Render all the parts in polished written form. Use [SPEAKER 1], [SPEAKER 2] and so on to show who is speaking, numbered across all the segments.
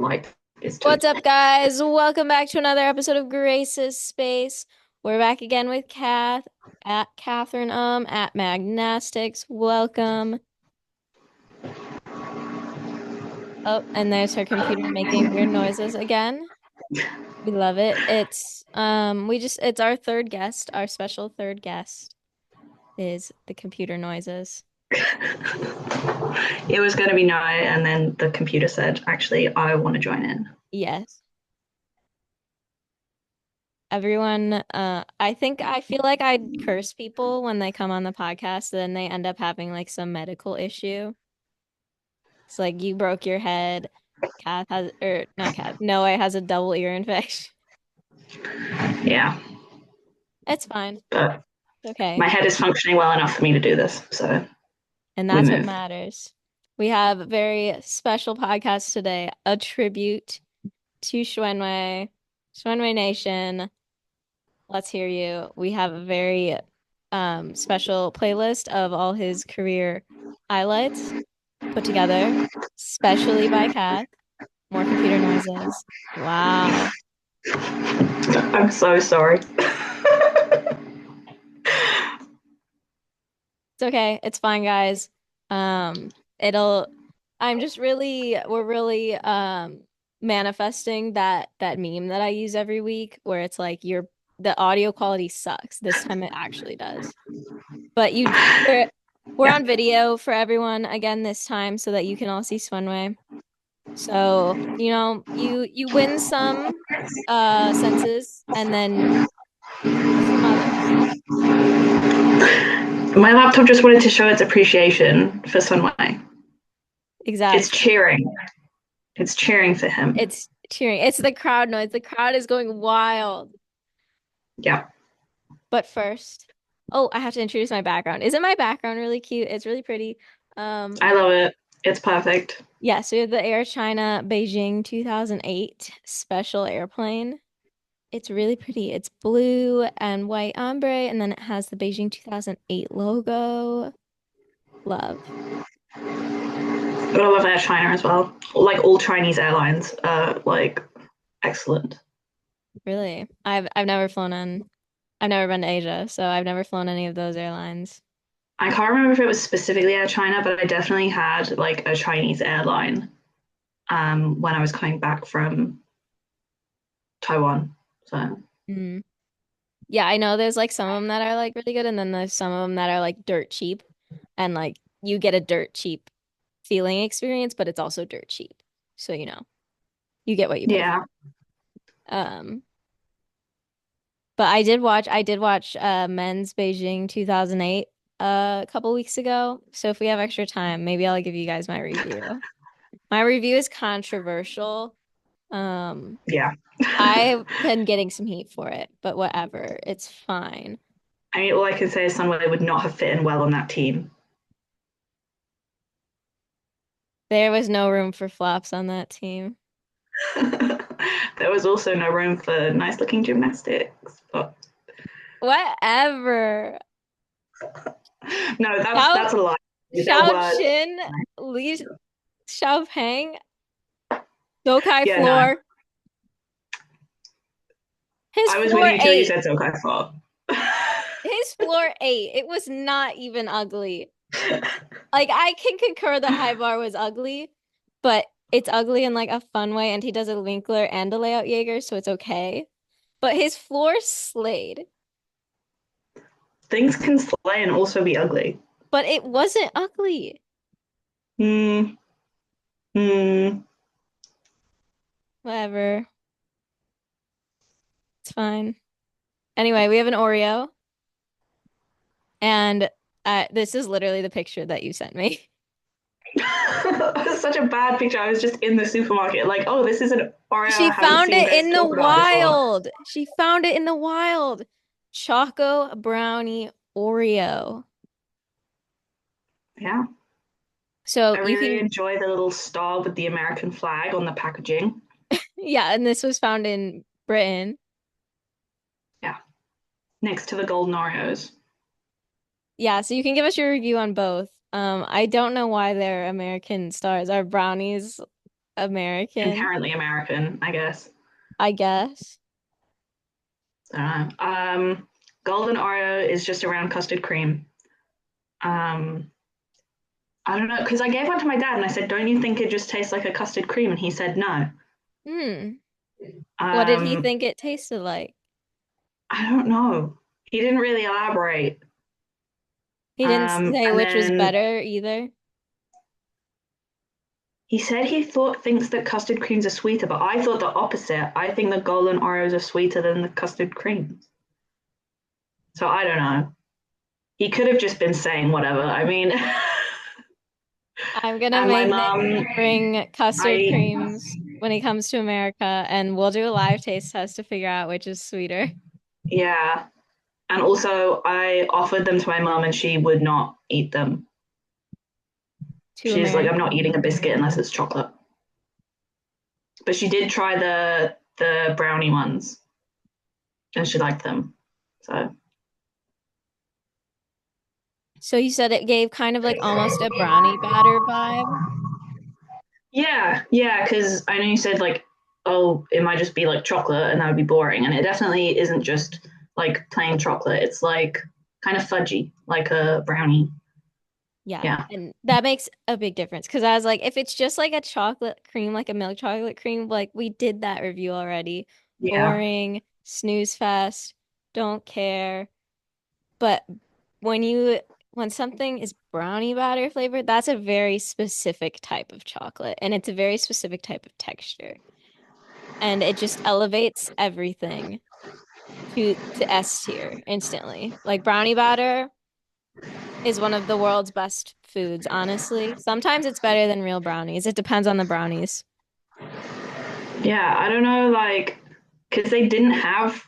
[SPEAKER 1] light is
[SPEAKER 2] What's
[SPEAKER 1] toasty.
[SPEAKER 2] up, guys? Welcome back to another episode of Grace's Space. We're back again with Kath at Catherine at Magnastics. Welcome. Oh, and there's her computer making weird noises again. We love it. It's our third guest, our special third guest is the computer noises.
[SPEAKER 1] It was going to be no, and then the computer said, actually, I want to join in.
[SPEAKER 2] Yes. Everyone, I feel like I'd curse people when they come on the podcast, then they end up having like some medical issue. It's like you broke your head. Kath has, or not Kath, Noah has a double ear infection.
[SPEAKER 1] Yeah,
[SPEAKER 2] It's fine.
[SPEAKER 1] but
[SPEAKER 2] It's okay.
[SPEAKER 1] my head is functioning well enough for me to do this, so
[SPEAKER 2] And
[SPEAKER 1] we
[SPEAKER 2] that's what
[SPEAKER 1] move.
[SPEAKER 2] matters. We have a very special podcast today, a tribute to Schwenwei Nation. Let's hear you. We have a very special playlist of all his career highlights put together, specially by Kath. More computer noises. Wow.
[SPEAKER 1] I'm so sorry.
[SPEAKER 2] It's okay. It's fine, guys. It'll I'm just really we're really manifesting that meme that I use every week where it's like the audio quality sucks. This time it actually does. But we're
[SPEAKER 1] Yeah,
[SPEAKER 2] on video for everyone again this time so that you can all see Sunway. So, you win some senses and then you lose some others.
[SPEAKER 1] my laptop just wanted to show its appreciation for Sun Wei. It's
[SPEAKER 2] Exactly.
[SPEAKER 1] cheering. It's cheering for him.
[SPEAKER 2] It's cheering. It's the crowd noise. The crowd is going wild.
[SPEAKER 1] Yeah,
[SPEAKER 2] But first, oh, I have to introduce my background. Isn't my background really cute? It's really pretty. Um,
[SPEAKER 1] I love it. It's perfect.
[SPEAKER 2] yes, we have the Air China Beijing 2008 special airplane. It's really pretty. It's blue and white ombre, and then it has the Beijing 2008 logo. Love.
[SPEAKER 1] But I love Air China as well. Like all Chinese airlines are like excellent.
[SPEAKER 2] Really. I've never been to Asia, so I've never flown any of those airlines.
[SPEAKER 1] I can't remember if it was specifically Air China, but I definitely had like a Chinese airline when I was coming back from Taiwan. So
[SPEAKER 2] Mm. Yeah, I know there's like some of them that are like really good, and then there's some of them that are like dirt cheap, and like you get a dirt cheap feeling experience, but it's also dirt cheap. So, you get what you pay for.
[SPEAKER 1] yeah,
[SPEAKER 2] Um, but I did watch Men's Beijing 2008 a couple weeks ago. So if we have extra time, maybe I'll give you guys my review. My review is controversial. Um,
[SPEAKER 1] yeah.
[SPEAKER 2] I've been getting some heat for it, but whatever, it's fine.
[SPEAKER 1] I mean, all I can say is Sun Wei would not have fit in well on that team.
[SPEAKER 2] There was no room for flops on that team.
[SPEAKER 1] There was also no room for nice looking gymnastics. But
[SPEAKER 2] Whatever.
[SPEAKER 1] no,
[SPEAKER 2] Xiao
[SPEAKER 1] that's a lie. There
[SPEAKER 2] Xiao
[SPEAKER 1] were
[SPEAKER 2] Qin, Li Xiaopeng, Dokai
[SPEAKER 1] yeah, no.
[SPEAKER 2] floor. His
[SPEAKER 1] I was with
[SPEAKER 2] floor
[SPEAKER 1] you till you
[SPEAKER 2] eight.
[SPEAKER 1] said Sokai Fault.
[SPEAKER 2] His floor eight. It was not even ugly. Like I can concur that high bar was ugly, but it's ugly in like a fun way, and he does a Winkler and a layout Jaeger, so it's okay. But his floor slayed.
[SPEAKER 1] Things can slay and also be ugly.
[SPEAKER 2] But it wasn't ugly.
[SPEAKER 1] Hmm. Hmm.
[SPEAKER 2] Whatever. It's fine. Anyway, we have an Oreo, and this is literally the picture that you sent me.
[SPEAKER 1] Such a bad picture. I was just in the supermarket, like, oh, this is an Oreo I
[SPEAKER 2] She
[SPEAKER 1] haven't
[SPEAKER 2] found
[SPEAKER 1] seen
[SPEAKER 2] it
[SPEAKER 1] this
[SPEAKER 2] in the
[SPEAKER 1] talk about before.
[SPEAKER 2] wild. She found it in the wild. Choco brownie Oreo.
[SPEAKER 1] Yeah.
[SPEAKER 2] So
[SPEAKER 1] I
[SPEAKER 2] you
[SPEAKER 1] really
[SPEAKER 2] can,
[SPEAKER 1] enjoy the little star with the American flag on the packaging.
[SPEAKER 2] yeah, and this was found in Britain.
[SPEAKER 1] Yeah. Next to the golden Oreos.
[SPEAKER 2] Yeah, so you can give us your review on both. I don't know why they're American stars. Are brownies American,
[SPEAKER 1] inherently American, I guess.
[SPEAKER 2] I guess.
[SPEAKER 1] I don't know. Golden Oreo is just around custard cream. Um, I don't know, because I gave one to my dad and I said, "Don't you think it just tastes like a custard cream?" And he said, "No."
[SPEAKER 2] Hmm. What did he
[SPEAKER 1] Um,
[SPEAKER 2] think it tasted like?
[SPEAKER 1] I don't know. He didn't really elaborate.
[SPEAKER 2] He didn't say
[SPEAKER 1] And
[SPEAKER 2] which was
[SPEAKER 1] then
[SPEAKER 2] better either.
[SPEAKER 1] he said he thinks that custard creams are sweeter, but I thought the opposite. I think the golden Oreos are sweeter than the custard creams. So I don't know. He could have just been saying whatever. I mean,
[SPEAKER 2] I'm gonna
[SPEAKER 1] and my
[SPEAKER 2] make Nick
[SPEAKER 1] mom,
[SPEAKER 2] bring custard
[SPEAKER 1] I
[SPEAKER 2] creams when he comes to America, and we'll do a live taste test to figure out which is sweeter.
[SPEAKER 1] yeah. And also, I offered them to my mom, and she would not eat them.
[SPEAKER 2] To
[SPEAKER 1] She's like, "I'm not
[SPEAKER 2] American.
[SPEAKER 1] eating a biscuit unless it's chocolate." But she did try the brownie ones, and she liked them. So
[SPEAKER 2] So you said it gave kind of like almost a brownie batter vibe.
[SPEAKER 1] yeah, yeah, because I know you said like, oh, it might just be like chocolate, and that would be boring, and it definitely isn't just like plain chocolate. It's like kind of fudgy, like a brownie.
[SPEAKER 2] Yeah,
[SPEAKER 1] Yeah,
[SPEAKER 2] and that makes a big difference because I was like, if it's just like a chocolate cream, like a milk chocolate cream, like we did that review already.
[SPEAKER 1] yeah,
[SPEAKER 2] Boring, snooze fest, don't care. But when you when something is brownie batter flavored, that's a very specific type of chocolate and it's a very specific type of texture. And it just elevates everything to S tier instantly. Like brownie batter is one of the world's best foods, honestly. Sometimes it's better than real brownies. It depends on the brownies.
[SPEAKER 1] yeah. I don't know, like, because they didn't have.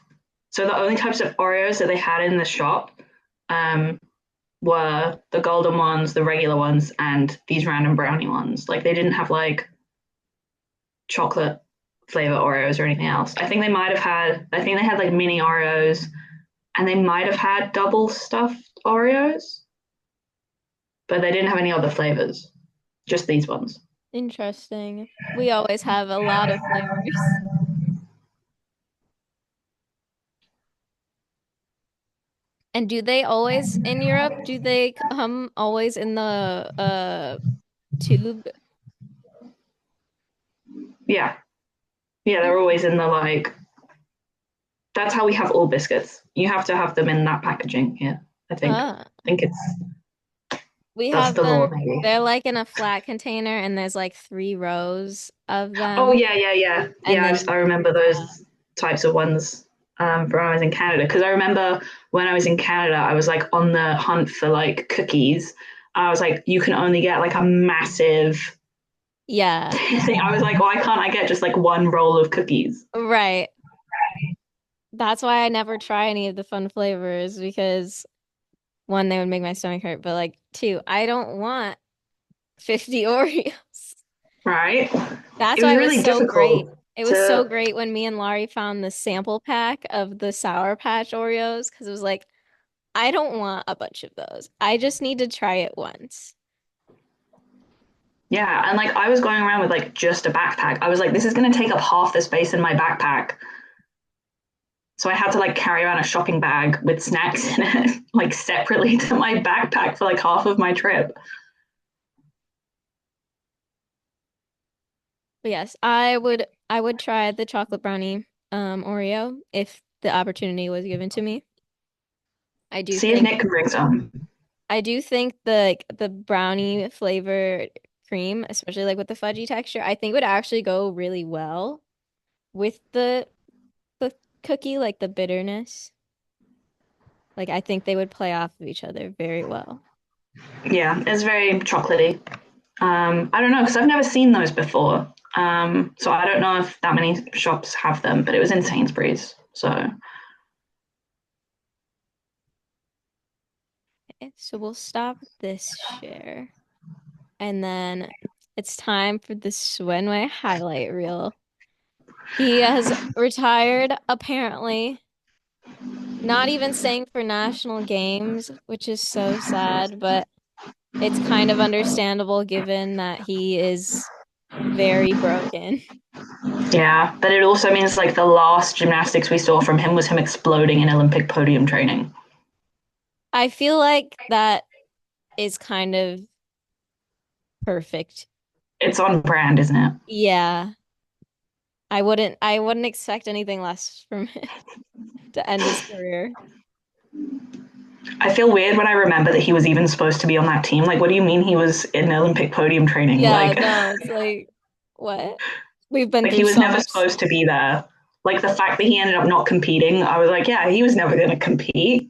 [SPEAKER 1] So the only types of Oreos that they had in the shop um, were the golden ones, the regular ones, and these random brownie ones. Like they didn't have like chocolate flavor Oreos or anything else. I think they might have had. I think they had like mini Oreos, and they might have had double stuffed Oreos, but they didn't have any other flavors. Just these ones.
[SPEAKER 2] Interesting. We always have a lot of flavors. And do they always in Europe, do they come always in the tube?
[SPEAKER 1] Yeah, yeah. They're always in the like. That's how we have all biscuits. You have to have them in that packaging here. I think.
[SPEAKER 2] Ah,
[SPEAKER 1] I think it's
[SPEAKER 2] we
[SPEAKER 1] that's
[SPEAKER 2] have
[SPEAKER 1] the law,
[SPEAKER 2] them.
[SPEAKER 1] maybe.
[SPEAKER 2] They're like in a flat container and there's like three rows of
[SPEAKER 1] Oh
[SPEAKER 2] them.
[SPEAKER 1] yeah, yeah, yeah,
[SPEAKER 2] And
[SPEAKER 1] yeah.
[SPEAKER 2] then
[SPEAKER 1] I remember those types of ones from when I was in Canada because I remember when I was in Canada, I was like on the hunt for like cookies. I was like, you can only get like a massive
[SPEAKER 2] yeah,
[SPEAKER 1] thing. I was like, why can't I get just like one roll of cookies?
[SPEAKER 2] right. That's why I never try any of the fun flavors because one, they would make my stomach hurt, but like two, I don't want 50 Oreos.
[SPEAKER 1] Right?
[SPEAKER 2] That's
[SPEAKER 1] It was
[SPEAKER 2] why it was
[SPEAKER 1] really
[SPEAKER 2] so great.
[SPEAKER 1] difficult
[SPEAKER 2] It was so
[SPEAKER 1] to.
[SPEAKER 2] great when me and Laurie found the sample pack of the Sour Patch Oreos because it was like, I don't want a bunch of those. I just need to try it once.
[SPEAKER 1] Yeah, and like I was going around with like just a backpack. I was like, this is gonna take up half the space in my backpack. So I had to like carry around a shopping bag with snacks in it, like separately to my backpack for like half of my trip.
[SPEAKER 2] But yes, I would try the chocolate brownie Oreo if the opportunity was given to me. I do
[SPEAKER 1] See if
[SPEAKER 2] think
[SPEAKER 1] Nick can bring some.
[SPEAKER 2] I do think the brownie flavored cream, especially like with the fudgy texture, I think would actually go really well with the cookie, like the bitterness. Like I think they would play off of each other very well.
[SPEAKER 1] Yeah, it's very chocolatey. I don't know because I've never seen those before. So I don't know if that many shops have them, but it was in Sainsbury's. So
[SPEAKER 2] Okay, so we'll stop this share. And then it's time for the Sun Wei highlight reel. He has retired, apparently, not even staying for national games, which is so sad, but it's kind of understandable given that he is very broken.
[SPEAKER 1] Yeah, but it also means like the last gymnastics we saw from him was him exploding in Olympic podium training.
[SPEAKER 2] I feel like that is kind of perfect.
[SPEAKER 1] It's on brand, isn't it?
[SPEAKER 2] Yeah. I wouldn't expect anything less from him to end his career.
[SPEAKER 1] I feel weird when I remember that he was even supposed to be on that team. Like, what do you mean he was in Olympic podium training?
[SPEAKER 2] Yeah, no, it's like what? We've been
[SPEAKER 1] Like he
[SPEAKER 2] through
[SPEAKER 1] was
[SPEAKER 2] so
[SPEAKER 1] never
[SPEAKER 2] much.
[SPEAKER 1] supposed to be there. Like the fact that he ended up not competing, I was like, yeah, he was never going to compete.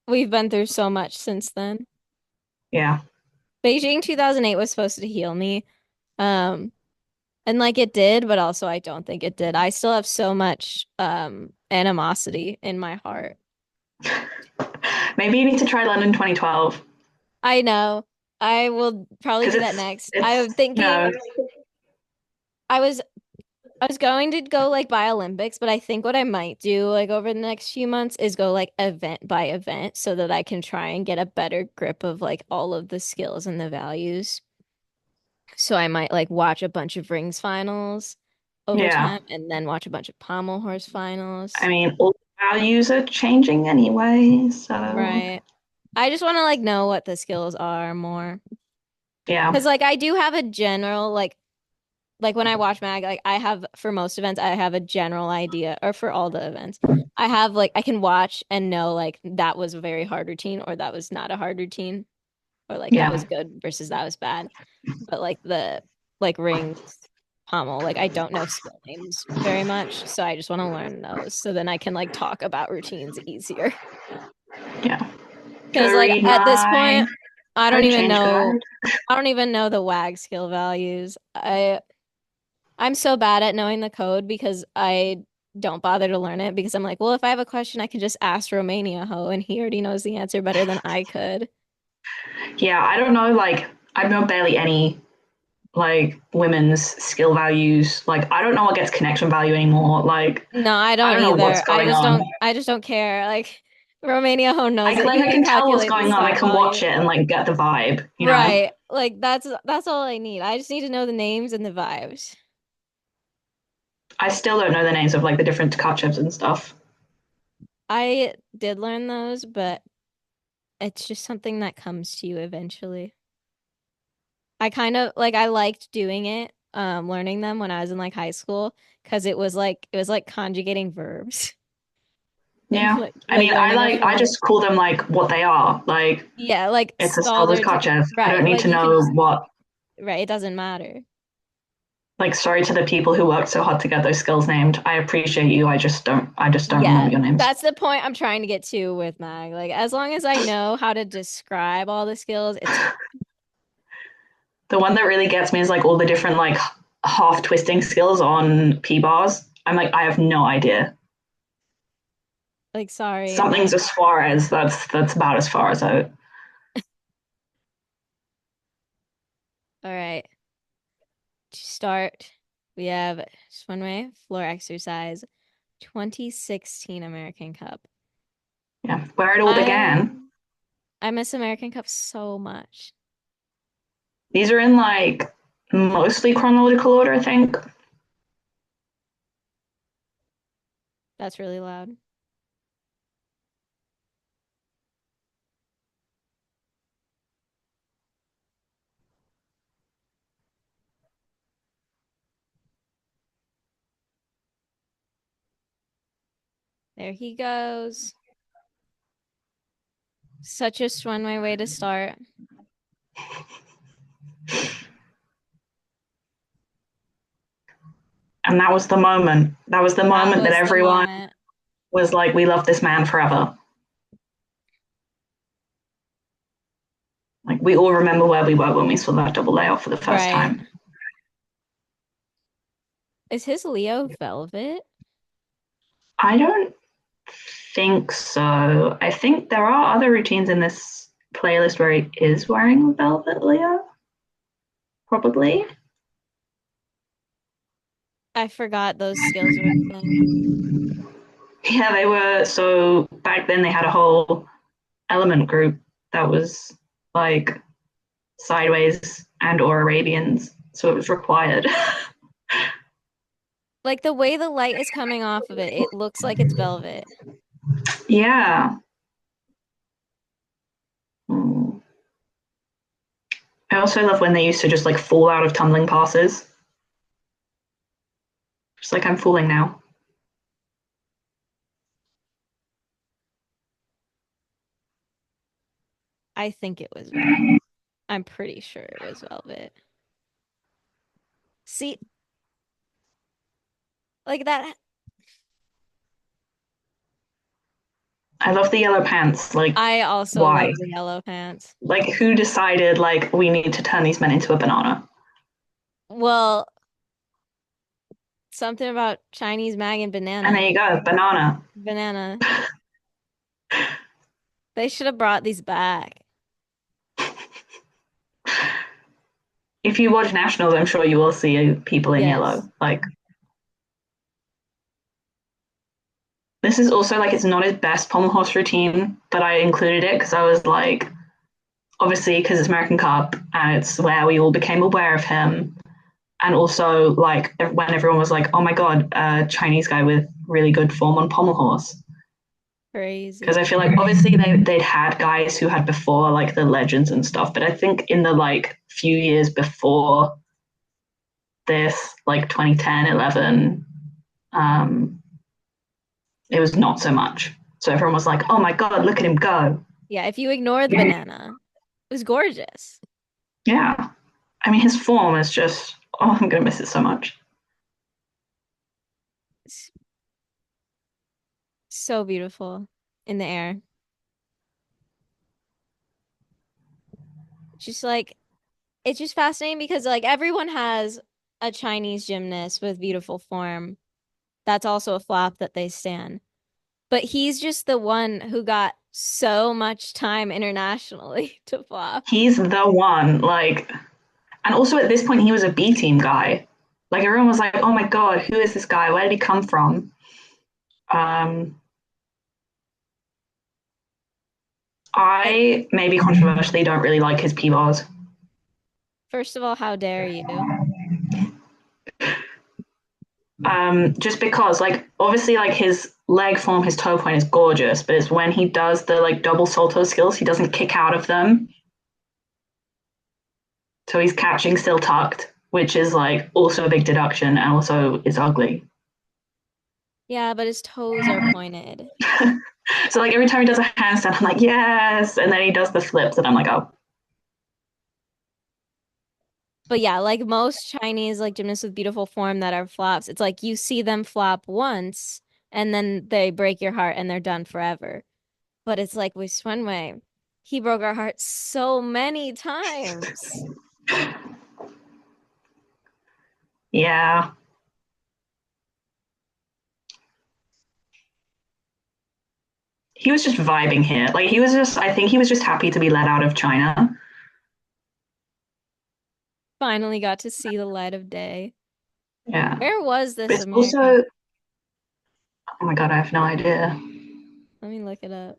[SPEAKER 2] We've been through so much since then.
[SPEAKER 1] Yeah,
[SPEAKER 2] Beijing 2008 was supposed to heal me. Um, and like it did, but also I don't think it did. I still have so much animosity in my heart.
[SPEAKER 1] maybe you need to try London 2012
[SPEAKER 2] I know. I will probably
[SPEAKER 1] because
[SPEAKER 2] do that next.
[SPEAKER 1] it's
[SPEAKER 2] I'm thinking
[SPEAKER 1] no,
[SPEAKER 2] I was I was going to go like by Olympics, but I think what I might do like over the next few months is go like event by event so that I can try and get a better grip of like all of the skills and the values. So I might like watch a bunch of rings finals over
[SPEAKER 1] yeah.
[SPEAKER 2] time and then watch a bunch of pommel horse
[SPEAKER 1] I
[SPEAKER 2] finals.
[SPEAKER 1] mean, all values are changing anyway, so
[SPEAKER 2] Right. I just want to like know what the skills are more.
[SPEAKER 1] yeah,
[SPEAKER 2] Because like I do have a general like when I watch mag, like I have for most events, I have a general idea, or for all the events, I have like I can watch and know like that was a very hard routine or that was not a hard routine, or like that
[SPEAKER 1] yeah,
[SPEAKER 2] was good versus that was bad. But like the like rings, pommel, like I don't know skill names very much, so I just want to learn those so then I can like talk about routines easier.
[SPEAKER 1] yeah.
[SPEAKER 2] Because
[SPEAKER 1] Go
[SPEAKER 2] like
[SPEAKER 1] read
[SPEAKER 2] at this
[SPEAKER 1] my
[SPEAKER 2] point, I don't
[SPEAKER 1] code
[SPEAKER 2] even
[SPEAKER 1] change
[SPEAKER 2] know,
[SPEAKER 1] guide.
[SPEAKER 2] I don't even know the WAG skill values. I'm so bad at knowing the code because I don't bother to learn it because I'm like, well, if I have a question, I can just ask Romania Ho, and he already knows the answer better than I could.
[SPEAKER 1] Yeah, I don't know. Like, I know barely any like women's skill values. Like, I don't know what gets connection value anymore. Like,
[SPEAKER 2] No, I
[SPEAKER 1] I
[SPEAKER 2] don't
[SPEAKER 1] don't know what's
[SPEAKER 2] either.
[SPEAKER 1] going on.
[SPEAKER 2] I just don't care. Like Romania Ho knows
[SPEAKER 1] I
[SPEAKER 2] that
[SPEAKER 1] like
[SPEAKER 2] he
[SPEAKER 1] I
[SPEAKER 2] can
[SPEAKER 1] can tell what's
[SPEAKER 2] calculate the
[SPEAKER 1] going on. I
[SPEAKER 2] skill
[SPEAKER 1] can watch
[SPEAKER 2] value.
[SPEAKER 1] it and like get the vibe. You know.
[SPEAKER 2] Right. Like that's all I need. I just need to know the names and the vibes.
[SPEAKER 1] I still don't know the names of like the different kachevs and stuff.
[SPEAKER 2] I did learn those, but it's just something that comes to you eventually. I kind of like I liked doing it, learning them when I was in like high school because it was like conjugating verbs and
[SPEAKER 1] Yeah,
[SPEAKER 2] like
[SPEAKER 1] I
[SPEAKER 2] like
[SPEAKER 1] mean,
[SPEAKER 2] learning the
[SPEAKER 1] I
[SPEAKER 2] form.
[SPEAKER 1] just call them like what they are. Like
[SPEAKER 2] Yeah, like
[SPEAKER 1] it's a Stalder's
[SPEAKER 2] Stalder to
[SPEAKER 1] kachev. I don't
[SPEAKER 2] right.
[SPEAKER 1] need
[SPEAKER 2] Like
[SPEAKER 1] to
[SPEAKER 2] you can
[SPEAKER 1] know
[SPEAKER 2] just
[SPEAKER 1] what.
[SPEAKER 2] right, it doesn't matter.
[SPEAKER 1] Like, sorry to the people who worked so hard to get those skills named. I appreciate you. I just don't. I just don't
[SPEAKER 2] Yeah,
[SPEAKER 1] remember your names.
[SPEAKER 2] that's the point I'm trying to get to with Mag. Like as long as I know how to describe all the skills, it's
[SPEAKER 1] The one that really gets me is like all the different like half twisting skills on P bars. I'm like, I have no idea.
[SPEAKER 2] like sorry,
[SPEAKER 1] Something's
[SPEAKER 2] my
[SPEAKER 1] a Suarez. That's about as far as I.
[SPEAKER 2] all right. To start, we have Sun Wei floor exercise 2016 American Cup.
[SPEAKER 1] Yeah, where it all
[SPEAKER 2] I
[SPEAKER 1] began.
[SPEAKER 2] I miss American Cup so much.
[SPEAKER 1] These are in like mostly chronological order, I think.
[SPEAKER 2] That's really loud. There he goes. Such a runway way to start.
[SPEAKER 1] And that was the moment. That was the
[SPEAKER 2] That
[SPEAKER 1] moment that
[SPEAKER 2] was the
[SPEAKER 1] everyone
[SPEAKER 2] moment.
[SPEAKER 1] was like, we love this man forever. Like we all remember where we were when we saw that double layout for the first
[SPEAKER 2] Right.
[SPEAKER 1] time.
[SPEAKER 2] Is his Leo velvet?
[SPEAKER 1] I don't think so. I think there are other routines in this playlist where he is wearing velvet Leo, probably.
[SPEAKER 2] I forgot those skills were a thing.
[SPEAKER 1] Yeah, they were. So back then they had a whole element group that was like sideways and or Arabians. so it was required.
[SPEAKER 2] Like the way the light is coming off of it, it looks like it's velvet.
[SPEAKER 1] Yeah. Mm. I also love when they used to just like fall out of tumbling passes. Just like I'm falling now.
[SPEAKER 2] I think it was velvet. I'm pretty sure it was velvet. See, like that.
[SPEAKER 1] I love the yellow pants. Like,
[SPEAKER 2] I also
[SPEAKER 1] why?
[SPEAKER 2] love the yellow pants.
[SPEAKER 1] Like, who decided like we need to turn these men into a banana?
[SPEAKER 2] Well, something about Chinese mag and
[SPEAKER 1] And there
[SPEAKER 2] banana.
[SPEAKER 1] you go, banana.
[SPEAKER 2] Banana. They should have brought these back.
[SPEAKER 1] If you watch nationals, I'm sure you will see people in
[SPEAKER 2] Yes.
[SPEAKER 1] yellow. Like, this is also like it's not his best pommel horse routine, but I included it because I was like, obviously because it's American Cup and it's where we all became aware of him, and also like when everyone was like, oh my god, a Chinese guy with really good form on pommel horse. Because I
[SPEAKER 2] Crazy.
[SPEAKER 1] feel like obviously they'd had guys who had before like the legends and stuff, but I think in the like few years before this, like 2010, 11, um, it was not so much. So everyone was like, "Oh my god, look at him go!"
[SPEAKER 2] Yeah, if you ignore the banana, it was gorgeous.
[SPEAKER 1] Yeah, I mean his form is just. Oh, I'm gonna miss it so much.
[SPEAKER 2] It's so beautiful in the air. Just like it's just fascinating because like everyone has a Chinese gymnast with beautiful form. That's also a flop that they stand. But he's just the one who got so much time internationally to flop.
[SPEAKER 1] He's the one. Like, and also at this point he was a B team guy. Like everyone was like, "Oh my god, who is this guy? Where did he come from?" Um,
[SPEAKER 2] I,
[SPEAKER 1] I maybe controversially don't really like his P bars.
[SPEAKER 2] first of all, how dare you?
[SPEAKER 1] Just because like obviously like his leg form, his toe point is gorgeous, but it's when he does the like double salto skills, he doesn't kick out of them. So he's catching still tucked, which is like also a big deduction and also is ugly.
[SPEAKER 2] Yeah, but his toes are pointed.
[SPEAKER 1] So like every time he does a handstand, I'm like, yes. And then he does the flips and I'm like, oh.
[SPEAKER 2] But yeah, like most Chinese like gymnasts with beautiful form that are flops, it's like you see them flop once and then they break your heart and they're done forever. But it's like with Sun Wei, he broke our hearts so many times.
[SPEAKER 1] Yeah. He was just vibing here. Like he was just I think he was just happy to be let out of China.
[SPEAKER 2] Finally got to see the light of day.
[SPEAKER 1] Yeah.
[SPEAKER 2] Where was
[SPEAKER 1] But
[SPEAKER 2] this
[SPEAKER 1] it's
[SPEAKER 2] American?
[SPEAKER 1] also oh my god, I have no idea.
[SPEAKER 2] Let me look it up.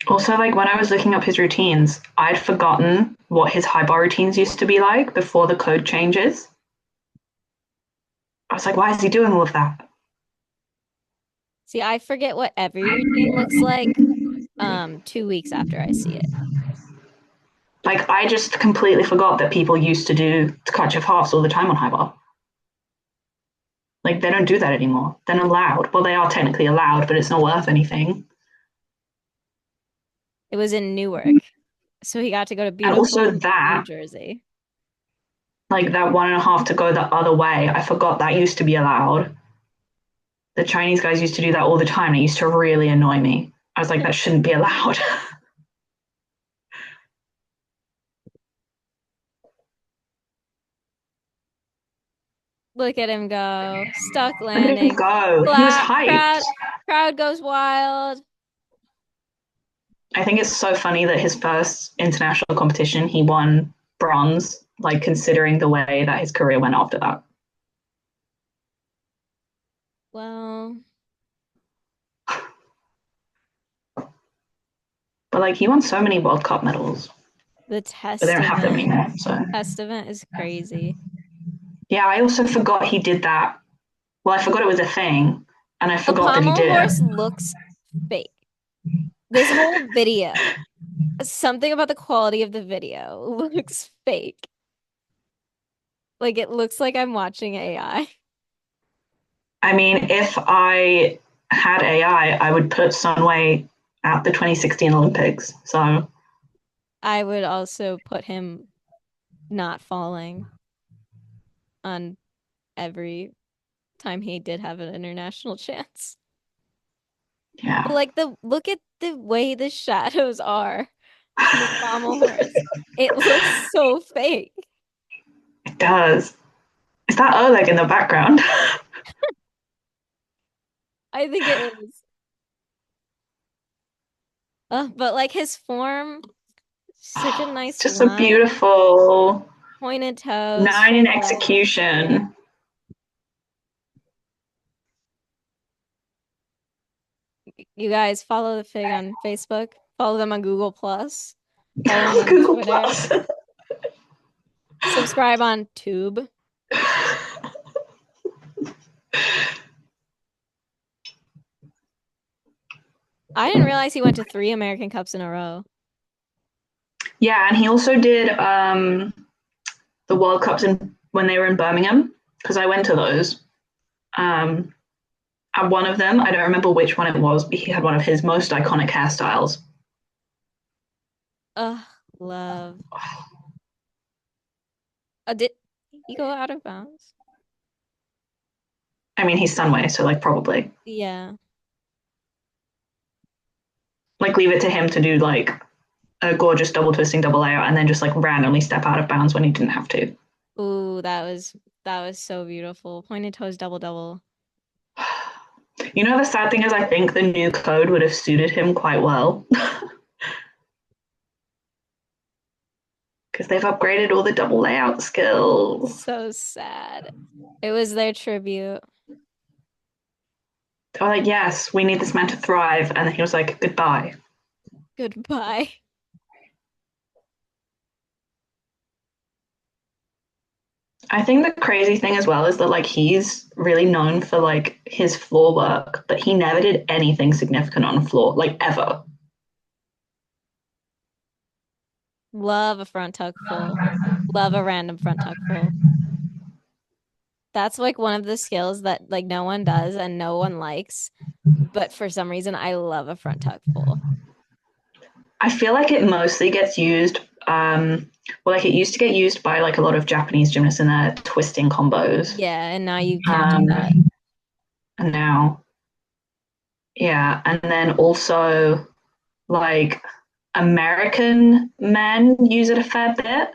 [SPEAKER 1] Also, like when I was looking up his routines, I'd forgotten what his high bar routines used to be like before the code changes. I was like, why is he doing all of that?
[SPEAKER 2] See, I forget what every routine looks like 2 weeks after I see it.
[SPEAKER 1] Like, I just completely forgot that people used to do Tkachev halves all the time on high bar. Like, they don't do that anymore. They're not allowed. Well, they are technically allowed, but it's not worth anything.
[SPEAKER 2] It was in Newark. So he got to go to
[SPEAKER 1] And also
[SPEAKER 2] beautiful New
[SPEAKER 1] that,
[SPEAKER 2] Jersey.
[SPEAKER 1] like that 1.5 to go the other way, I forgot that used to be allowed. The Chinese guys used to do that all the time. It used to really annoy me. I was like, that shouldn't be allowed.
[SPEAKER 2] Look at him go. Stuck
[SPEAKER 1] Look at him
[SPEAKER 2] landing.
[SPEAKER 1] go. He was
[SPEAKER 2] Flat.
[SPEAKER 1] hyped.
[SPEAKER 2] Crowd goes wild.
[SPEAKER 1] I think it's so funny that his first international competition, he won bronze, like considering the way that his career went after that.
[SPEAKER 2] Well,
[SPEAKER 1] But like he won so many World Cup medals.
[SPEAKER 2] The
[SPEAKER 1] but they
[SPEAKER 2] test
[SPEAKER 1] don't have them
[SPEAKER 2] event.
[SPEAKER 1] anymore. So
[SPEAKER 2] Test event is crazy.
[SPEAKER 1] yeah, I also forgot he did that. Well, I forgot it was a thing, and I
[SPEAKER 2] The
[SPEAKER 1] forgot that he
[SPEAKER 2] pommel
[SPEAKER 1] did it.
[SPEAKER 2] horse looks fake. This whole video, something about the quality of the video looks fake. Like it looks like I'm watching AI.
[SPEAKER 1] I mean, if I had AI, I would put Sun Wei at the 2016 Olympics. So
[SPEAKER 2] I would also put him not falling on every time he did have an international chance. But
[SPEAKER 1] yeah,
[SPEAKER 2] like the look at the way the shadows are on the pommel horse. It looks so fake.
[SPEAKER 1] it does. Is that Oleg in the background?
[SPEAKER 2] I think it is. But like his form, such a
[SPEAKER 1] It's
[SPEAKER 2] nice
[SPEAKER 1] just so
[SPEAKER 2] line,
[SPEAKER 1] beautiful.
[SPEAKER 2] pointed toes,
[SPEAKER 1] 9 in
[SPEAKER 2] shoulder legs.
[SPEAKER 1] execution.
[SPEAKER 2] You guys follow the Fig on Facebook, follow them on Google Plus, follow them on
[SPEAKER 1] Google
[SPEAKER 2] Twitter,
[SPEAKER 1] Plus.
[SPEAKER 2] subscribe on Tube. I didn't realize he went to three American Cups in a row.
[SPEAKER 1] Yeah, and he also did the World Cups when they were in Birmingham because I went to those. Um, at one of them, I don't remember which one it was, but he had one of his most iconic hairstyles.
[SPEAKER 2] Ugh, love. Did he go out of bounds?
[SPEAKER 1] I mean, he's Sun Wei, so like probably
[SPEAKER 2] Yeah.
[SPEAKER 1] like leave it to him to do like a gorgeous double twisting double layout and then just like randomly step out of bounds when he didn't have to.
[SPEAKER 2] Ooh, that was so beautiful. Pointed toes double double.
[SPEAKER 1] You know, the sad thing is, I think the new code would have suited him quite well because they've upgraded all the double layout skills.
[SPEAKER 2] So sad. It was their tribute.
[SPEAKER 1] They were like, yes, we need this man to thrive. And then he was like, goodbye.
[SPEAKER 2] Goodbye.
[SPEAKER 1] I think the crazy thing as well is that like he's really known for like his floor work, but he never did anything significant on the floor, like ever.
[SPEAKER 2] Love a front tuck full. Love a random front tuck full. That's like one of the skills that like no one does and no one likes. But for some reason, I love a front tuck full.
[SPEAKER 1] I feel like it mostly gets used. Well, like it used to get used by like a lot of Japanese gymnasts in their twisting combos.
[SPEAKER 2] Yeah, and now you can't do
[SPEAKER 1] Um,
[SPEAKER 2] that.
[SPEAKER 1] and now, yeah, and then also like American men use it a fair bit,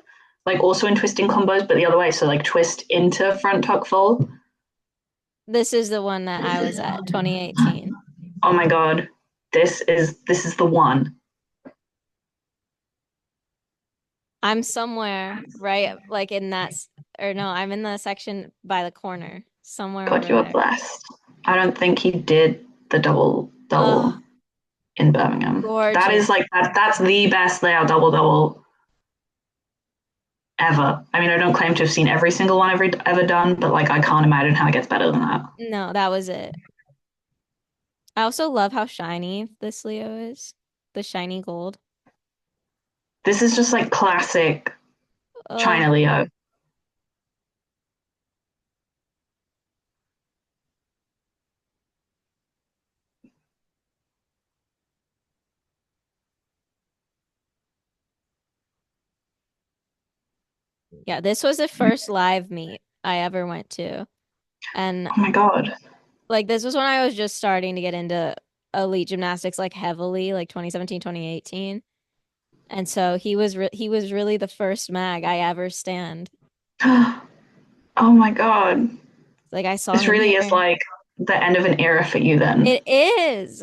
[SPEAKER 1] like also in twisting combos, but the other way. So like twist into front tuck full.
[SPEAKER 2] This is the one that I was at, 2018.
[SPEAKER 1] Oh my god, this is the one.
[SPEAKER 2] I'm somewhere right like in or no, I'm in the section by the corner, somewhere
[SPEAKER 1] God,
[SPEAKER 2] over
[SPEAKER 1] you are
[SPEAKER 2] there.
[SPEAKER 1] blessed. I don't think he did the double
[SPEAKER 2] Oh,
[SPEAKER 1] double in Birmingham. That is
[SPEAKER 2] gorgeous.
[SPEAKER 1] like that's the best layout double double ever. I mean, I don't claim to have seen every single one ever done, but like I can't imagine how it gets better than that.
[SPEAKER 2] No, that was it. I also love how shiny this Leo is. The shiny gold.
[SPEAKER 1] This is just like classic
[SPEAKER 2] Oh,
[SPEAKER 1] China Leo.
[SPEAKER 2] yeah, this was the first live meet I ever went to. And
[SPEAKER 1] Oh my god.
[SPEAKER 2] like this was when I was just starting to get into elite gymnastics like heavily, like 2017, 2018. And so he was really the first mag I ever stand.
[SPEAKER 1] Oh my god.
[SPEAKER 2] Like I saw
[SPEAKER 1] This
[SPEAKER 2] him
[SPEAKER 1] really is
[SPEAKER 2] here.
[SPEAKER 1] like the end of an era for you then.
[SPEAKER 2] It is.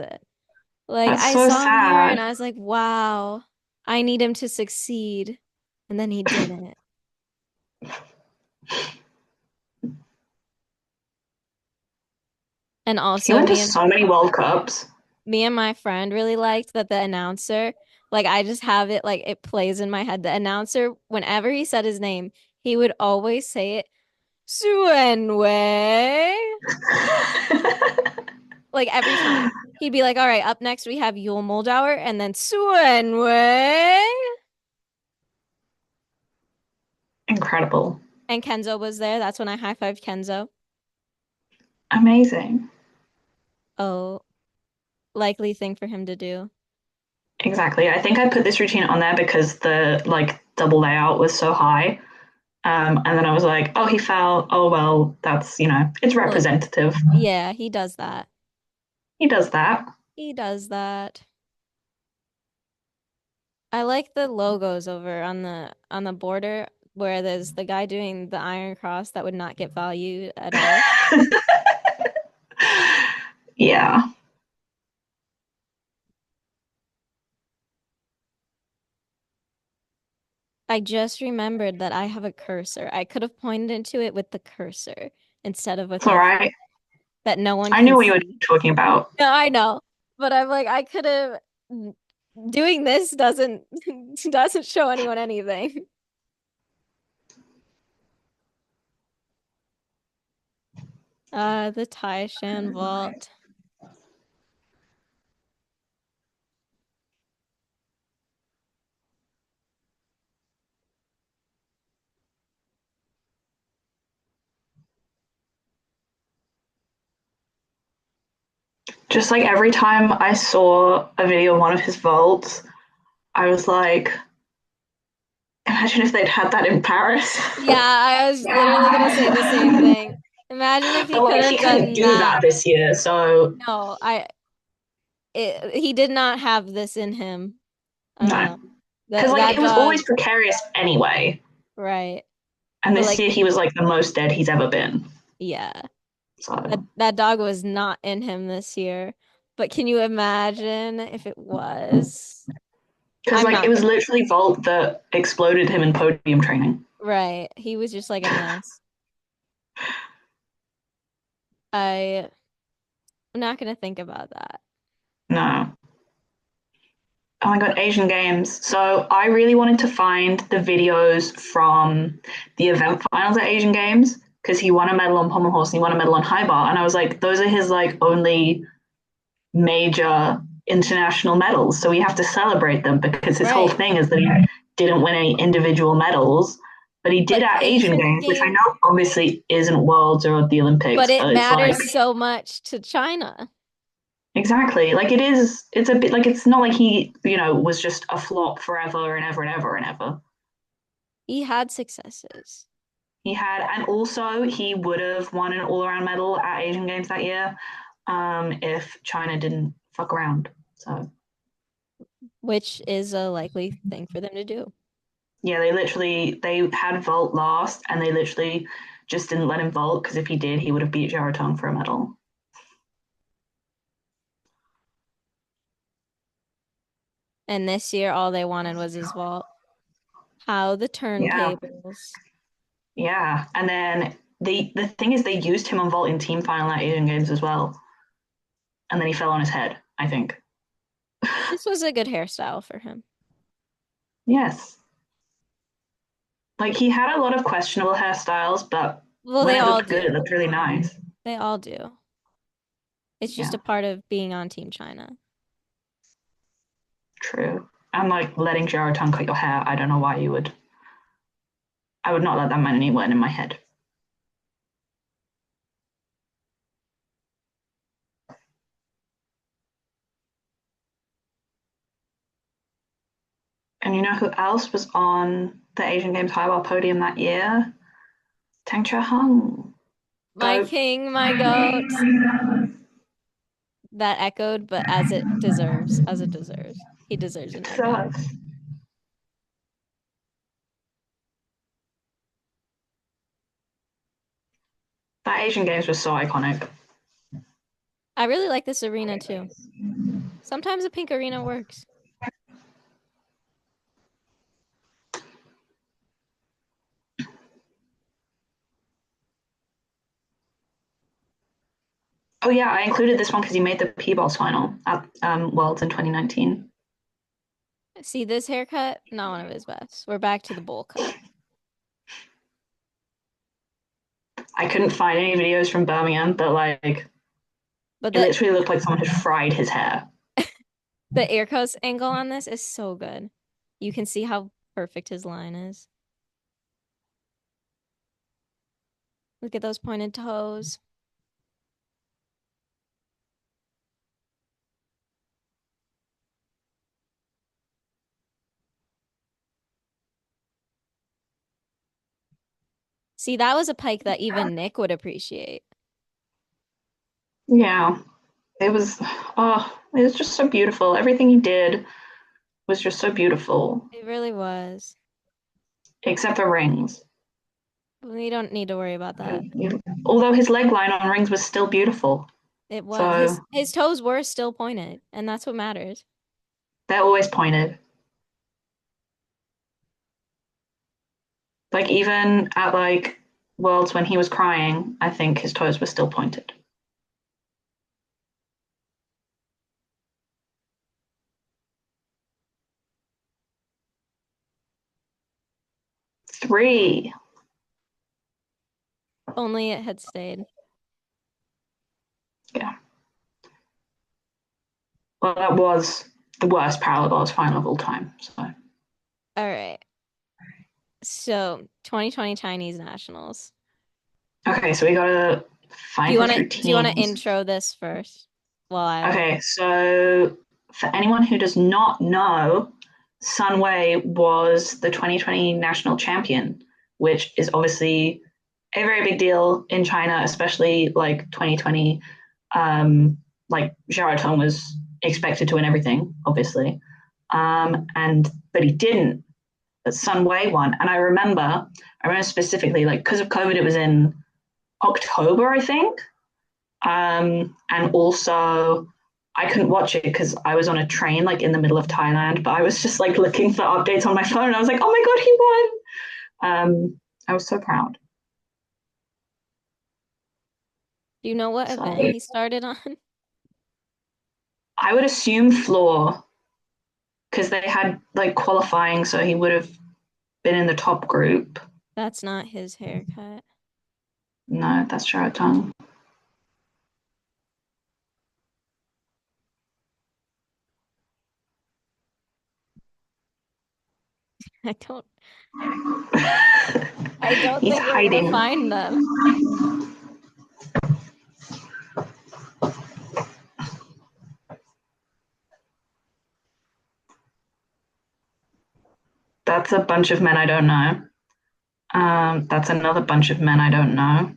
[SPEAKER 2] Like
[SPEAKER 1] That's
[SPEAKER 2] I
[SPEAKER 1] so
[SPEAKER 2] saw him here and
[SPEAKER 1] sad.
[SPEAKER 2] I was like, wow, I need him to succeed. And then he didn't. And
[SPEAKER 1] He
[SPEAKER 2] also
[SPEAKER 1] went to so many World Cups.
[SPEAKER 2] me and my friend really liked that the announcer Like I just have it like it plays in my head. The announcer, whenever he said his name, he would always say it, Sun Wei. Like every time. He'd be like, all right, up next we have Yule Moldauer and then Sun Wei.
[SPEAKER 1] Incredible.
[SPEAKER 2] And Kenzo was there. That's when I high-fived Kenzo.
[SPEAKER 1] Amazing.
[SPEAKER 2] Oh, likely thing for him to do.
[SPEAKER 1] Exactly. I think I put this routine on there because the like double layout was so high. And then I was like, oh, he fell. Oh, well, that's, it's
[SPEAKER 2] Well,
[SPEAKER 1] representative.
[SPEAKER 2] yeah, he does that.
[SPEAKER 1] He does that.
[SPEAKER 2] He does that. I like the logos over on the border where there's the guy doing the Iron Cross that would not get valued at all.
[SPEAKER 1] Yeah.
[SPEAKER 2] I just remembered that I have a cursor. I could have pointed to it with the cursor instead of with
[SPEAKER 1] It's all
[SPEAKER 2] my
[SPEAKER 1] right.
[SPEAKER 2] that no one
[SPEAKER 1] I
[SPEAKER 2] can
[SPEAKER 1] knew what you were
[SPEAKER 2] see.
[SPEAKER 1] talking about.
[SPEAKER 2] No, I know. But I'm like, I could have doing this doesn't doesn't show anyone anything. The Taishan vault.
[SPEAKER 1] Just like every time I saw a video of one of his vaults, I was like, imagine if they'd had that in Paris.
[SPEAKER 2] Yeah, I was literally gonna say the same thing. Imagine if he
[SPEAKER 1] But
[SPEAKER 2] could
[SPEAKER 1] like, he
[SPEAKER 2] have
[SPEAKER 1] couldn't
[SPEAKER 2] done
[SPEAKER 1] do
[SPEAKER 2] that.
[SPEAKER 1] that this year. So,
[SPEAKER 2] No, he did not have this in him.
[SPEAKER 1] no. Because
[SPEAKER 2] That
[SPEAKER 1] like,
[SPEAKER 2] that
[SPEAKER 1] it was
[SPEAKER 2] dog,
[SPEAKER 1] always precarious anyway.
[SPEAKER 2] right.
[SPEAKER 1] And
[SPEAKER 2] But
[SPEAKER 1] this
[SPEAKER 2] like,
[SPEAKER 1] year, he was like the most dead he's ever been.
[SPEAKER 2] yeah.
[SPEAKER 1] So,
[SPEAKER 2] That dog was not in him this year. But can you imagine if it was?
[SPEAKER 1] because
[SPEAKER 2] I'm
[SPEAKER 1] like, it
[SPEAKER 2] not
[SPEAKER 1] was
[SPEAKER 2] gonna.
[SPEAKER 1] literally Vault that exploded him in podium training.
[SPEAKER 2] Right. He was just like a mess. I'm not gonna think about that.
[SPEAKER 1] No. Oh my god, Asian Games. So I really wanted to find the videos from the event finals at Asian Games because he won a medal on pommel horse and he won a medal on high bar, and I was like, those are his like only major international medals, so we have to celebrate them because his whole
[SPEAKER 2] Right.
[SPEAKER 1] thing is that he didn't win any individual medals, but he did
[SPEAKER 2] But
[SPEAKER 1] at Asian
[SPEAKER 2] Asian
[SPEAKER 1] Games, which I
[SPEAKER 2] game,
[SPEAKER 1] know obviously isn't Worlds or the
[SPEAKER 2] but
[SPEAKER 1] Olympics,
[SPEAKER 2] it
[SPEAKER 1] but it's like
[SPEAKER 2] matters so much to China.
[SPEAKER 1] exactly. Like it is, it's a bit like it's not like he, was just a flop forever and ever and ever and ever.
[SPEAKER 2] He had successes.
[SPEAKER 1] He had, and also he would have won an all around medal at Asian Games that year if China didn't fuck around. So,
[SPEAKER 2] Which is a likely thing for them to do.
[SPEAKER 1] yeah, they had vault last and they literally just didn't let him vault because if he did, he would have beat Jaratong for a medal.
[SPEAKER 2] And this year, all they wanted was his vault. How the
[SPEAKER 1] Yeah.
[SPEAKER 2] turntables.
[SPEAKER 1] Yeah. And then the thing is they used him on vault in team final at Asian Games as well. And then he fell on his head, I think.
[SPEAKER 2] This was a good hairstyle for him.
[SPEAKER 1] Yes. Like he had a lot of questionable hairstyles, but
[SPEAKER 2] Well,
[SPEAKER 1] when
[SPEAKER 2] they
[SPEAKER 1] it
[SPEAKER 2] all
[SPEAKER 1] looked good, it
[SPEAKER 2] do.
[SPEAKER 1] looked really nice.
[SPEAKER 2] They all do. It's just
[SPEAKER 1] Yeah,
[SPEAKER 2] a part of being on Team China.
[SPEAKER 1] true. And like letting Jaratong cut your hair, I don't know why you would. I would not let that man anywhere in my head. And you know who else was on the Asian Games high bar podium that year? Tang Chia Hung.
[SPEAKER 2] My
[SPEAKER 1] Go.
[SPEAKER 2] king, my goat. That echoed, but as it deserves. He deserves a no doubt.
[SPEAKER 1] So, that Asian Games was so iconic.
[SPEAKER 2] I really like this arena too. Sometimes a pink arena works.
[SPEAKER 1] Oh yeah, I included this one because he made the P-Balls final at Worlds in 2019.
[SPEAKER 2] See this haircut? Not one of his best. We're back to the bowl cut.
[SPEAKER 1] I couldn't find any videos from Birmingham, but like
[SPEAKER 2] But
[SPEAKER 1] it literally looked like someone had fried his hair.
[SPEAKER 2] the air coast angle on this is so good. You can see how perfect his line is. Look at those pointed toes. See, that was a pike that even Nick would appreciate.
[SPEAKER 1] Yeah, it was. Oh, it was just so beautiful. Everything he did was just so beautiful,
[SPEAKER 2] It really was.
[SPEAKER 1] except for rings.
[SPEAKER 2] We don't need to worry about that.
[SPEAKER 1] Although his leg line on rings was still beautiful,
[SPEAKER 2] It was.
[SPEAKER 1] so
[SPEAKER 2] His toes were still pointed, and that's what matters.
[SPEAKER 1] they're always pointed. Like even at like Worlds when he was crying, I think his toes were still pointed. Three.
[SPEAKER 2] Only it had stayed.
[SPEAKER 1] Yeah. Well, that was the worst Parallel final of all time. So
[SPEAKER 2] All right. So, 2020 Chinese nationals.
[SPEAKER 1] okay, so we gotta find his
[SPEAKER 2] Do you want to
[SPEAKER 1] routines.
[SPEAKER 2] intro this first while I look?
[SPEAKER 1] Okay, so for anyone who does not know, Sun Wei was the 2020 national champion, which is obviously a very big deal in China, especially like 2020. Like Xiaotong was expected to win everything, obviously, and but he didn't. But Sun Wei won, and I remember specifically like because of COVID, it was in October, I think, and also I couldn't watch it because I was on a train like in the middle of Thailand, but I was just like looking for updates on my phone. And I was like, oh my god, he won! I was so proud.
[SPEAKER 2] Do you know what
[SPEAKER 1] So
[SPEAKER 2] event he started on?
[SPEAKER 1] I would assume floor because they had like qualifying, so he would have been in the top group.
[SPEAKER 2] That's not his haircut.
[SPEAKER 1] No, that's Sheraton.
[SPEAKER 2] I don't I don't
[SPEAKER 1] He's
[SPEAKER 2] think we're gonna
[SPEAKER 1] hiding.
[SPEAKER 2] find them.
[SPEAKER 1] That's a bunch of men I don't know. That's another bunch of men I don't know.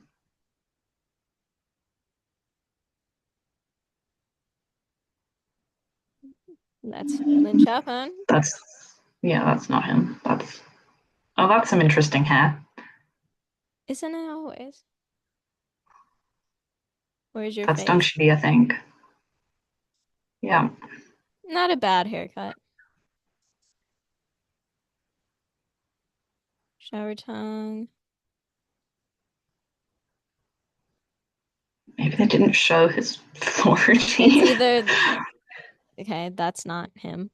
[SPEAKER 2] That's Lin Chapman.
[SPEAKER 1] That's yeah, that's not him. That's some interesting hair.
[SPEAKER 2] Isn't it always? Where's your
[SPEAKER 1] That's Deng
[SPEAKER 2] face?
[SPEAKER 1] Shi, I think. Yeah,
[SPEAKER 2] Not a bad haircut. Shower tongue.
[SPEAKER 1] maybe they didn't show his floor
[SPEAKER 2] It's
[SPEAKER 1] routine.
[SPEAKER 2] either okay, that's not him.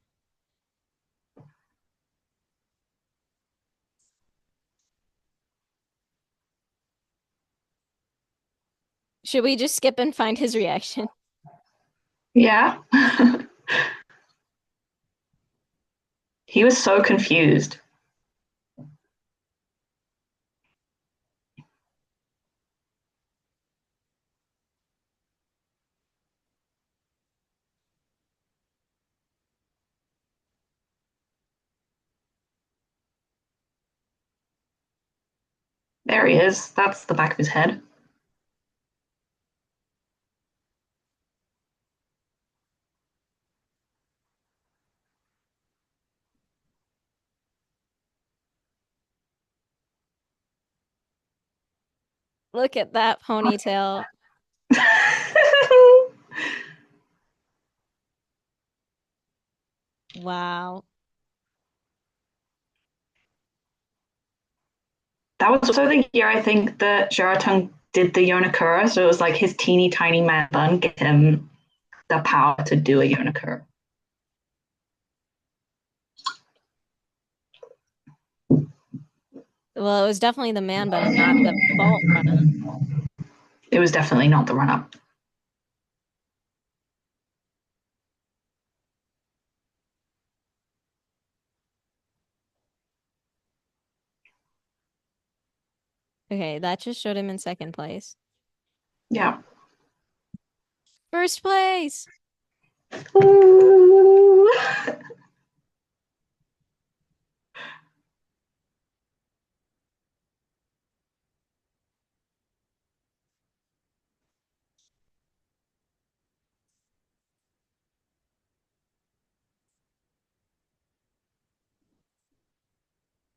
[SPEAKER 2] Should we just skip and find his reaction?
[SPEAKER 1] Yeah, he was so confused. There he is. That's the back of his head.
[SPEAKER 2] Look at that ponytail. Wow.
[SPEAKER 1] That was also the year I think that Sheraton did the Yonakura, so it was like his teeny tiny man bun gave him the power to do a Yonakura.
[SPEAKER 2] Well, it was definitely the man bun, not the vault run up.
[SPEAKER 1] It was definitely not the run up.
[SPEAKER 2] Okay, that just showed him in second place.
[SPEAKER 1] Yeah.
[SPEAKER 2] First place.
[SPEAKER 1] Ooh.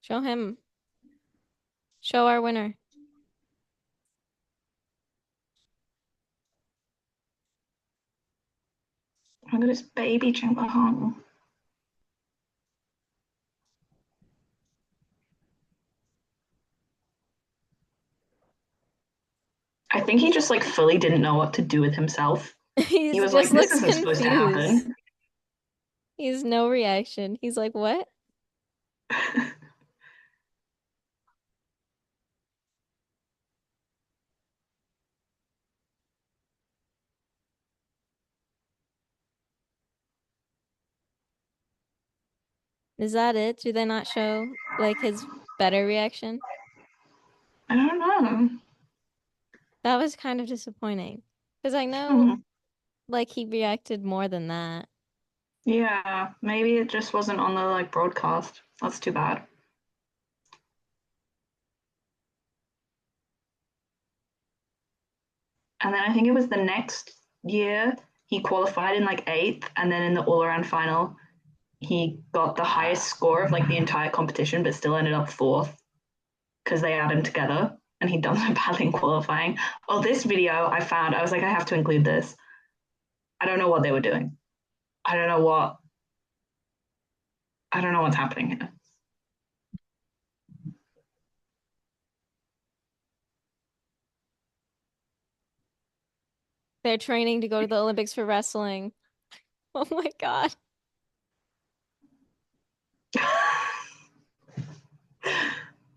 [SPEAKER 2] Show him. Show our winner.
[SPEAKER 1] Look at this baby Chamber Hung. I think he just like fully didn't know what to do with himself. He
[SPEAKER 2] He
[SPEAKER 1] was
[SPEAKER 2] just
[SPEAKER 1] like, this
[SPEAKER 2] looks
[SPEAKER 1] isn't supposed to
[SPEAKER 2] confused.
[SPEAKER 1] happen.
[SPEAKER 2] He has no reaction. He's like, what? Is that it? Do they not show like his better reaction?
[SPEAKER 1] I don't know.
[SPEAKER 2] That was kind of disappointing. Because I know
[SPEAKER 1] Hmm.
[SPEAKER 2] like he reacted more than that.
[SPEAKER 1] Yeah, maybe it just wasn't on the like broadcast. That's too bad. And then I think it was the next year he qualified in like eighth, and then in the all around final he got the highest score of like the entire competition, but still ended up fourth because they add him together. And he'd done so badly in qualifying. Oh, this video I found, I was like, I have to include this. I don't know what they were doing. I don't know what. I don't know what's happening here.
[SPEAKER 2] They're training to go to the Olympics for wrestling. Oh my God.